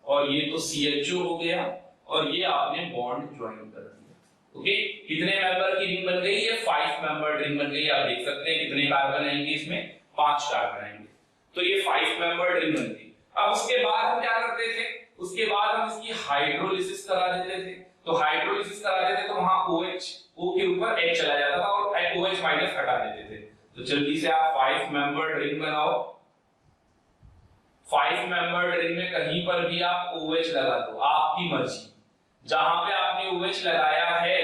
और ये तो CHO हो गया, और ये आपने बॉन्ड ज्वाइन कर दिया, ओके। कितने मेंबर की रिंग बन गई, ये 5 मेंबर रिंग बन गई। आप देख सकते हैं कितने कार्बन आएंगे इसमें, 5 कार्बन आएंगे, तो ये 5 मेंबर रिंग बन गई। अब उसके बाद हम क्या करते थे, उसके बाद हम इसकी हाइड्रोलिसिस करा देते थे, तो हाइड्रोलिसिस करा देते तो वहां OH, O के ऊपर H चला जाता था और OH माइनस हटा देते थे। तो जल्दी से आप 5 मेंबर रिंग बनाओ। 5 मेंबर रिंग में कहीं पर भी आप OH लगा दो, आपकी मर्जी। जहां पे आपने OH लगाया है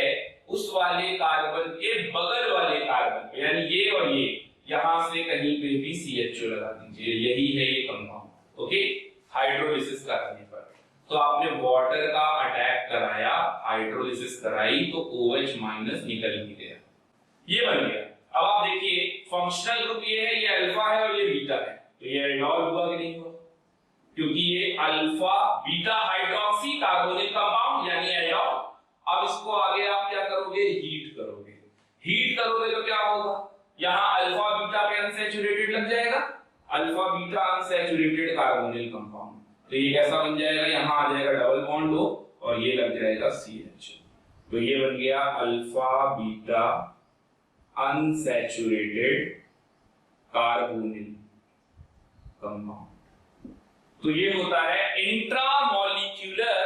उस वाले कार्बन के बगल वाले कार्बन पे, यानी ये और ये, यहां से कहीं पे भी CHO लगा दीजिए, यही है ये कंपाउंड, ओके। हाइड्रोलिसिस कराने पर तो आपने वाटर का अटैक कराया, हाइड्रोलिसिस कराई, तो OH माइनस निकल ही गया, ये बन गया। अब आप देखिए फंक्शनल ग्रुप ये है, ये अल्फा है और ये बीटा है, तो ये एल्डोल हुआ कि नहीं हुआ, क्योंकि ये alpha beta hydroxy carbonyl compound यानी एल्डोल। अब इसको आगे आप क्या करोगे, हीट करोगे। हीट करोगे तो क्या होगा, यहाँ अल्फा बीटा पे अनसैचुरेटेड लग जाएगा, alpha beta unsaturated carbonyl compound, तो ये कैसा बन जाएगा, यहाँ आ जाएगा डबल बॉन्ड हो और ये लग जाएगा CH, तो ये बन गया alpha beta unsaturated carbonyl compound. तो ये होता है इंट्रामॉलिक्यूलर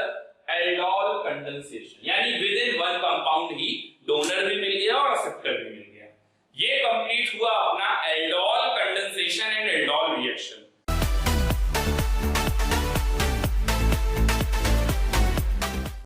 एल्डोल कंडेंसेशन, यानी with in one compound he donor भी मिल गया और एक्सेप्टर भी मिल गया। ये कंप्लीट हुआ अपना aldol condensation and aldol reaction.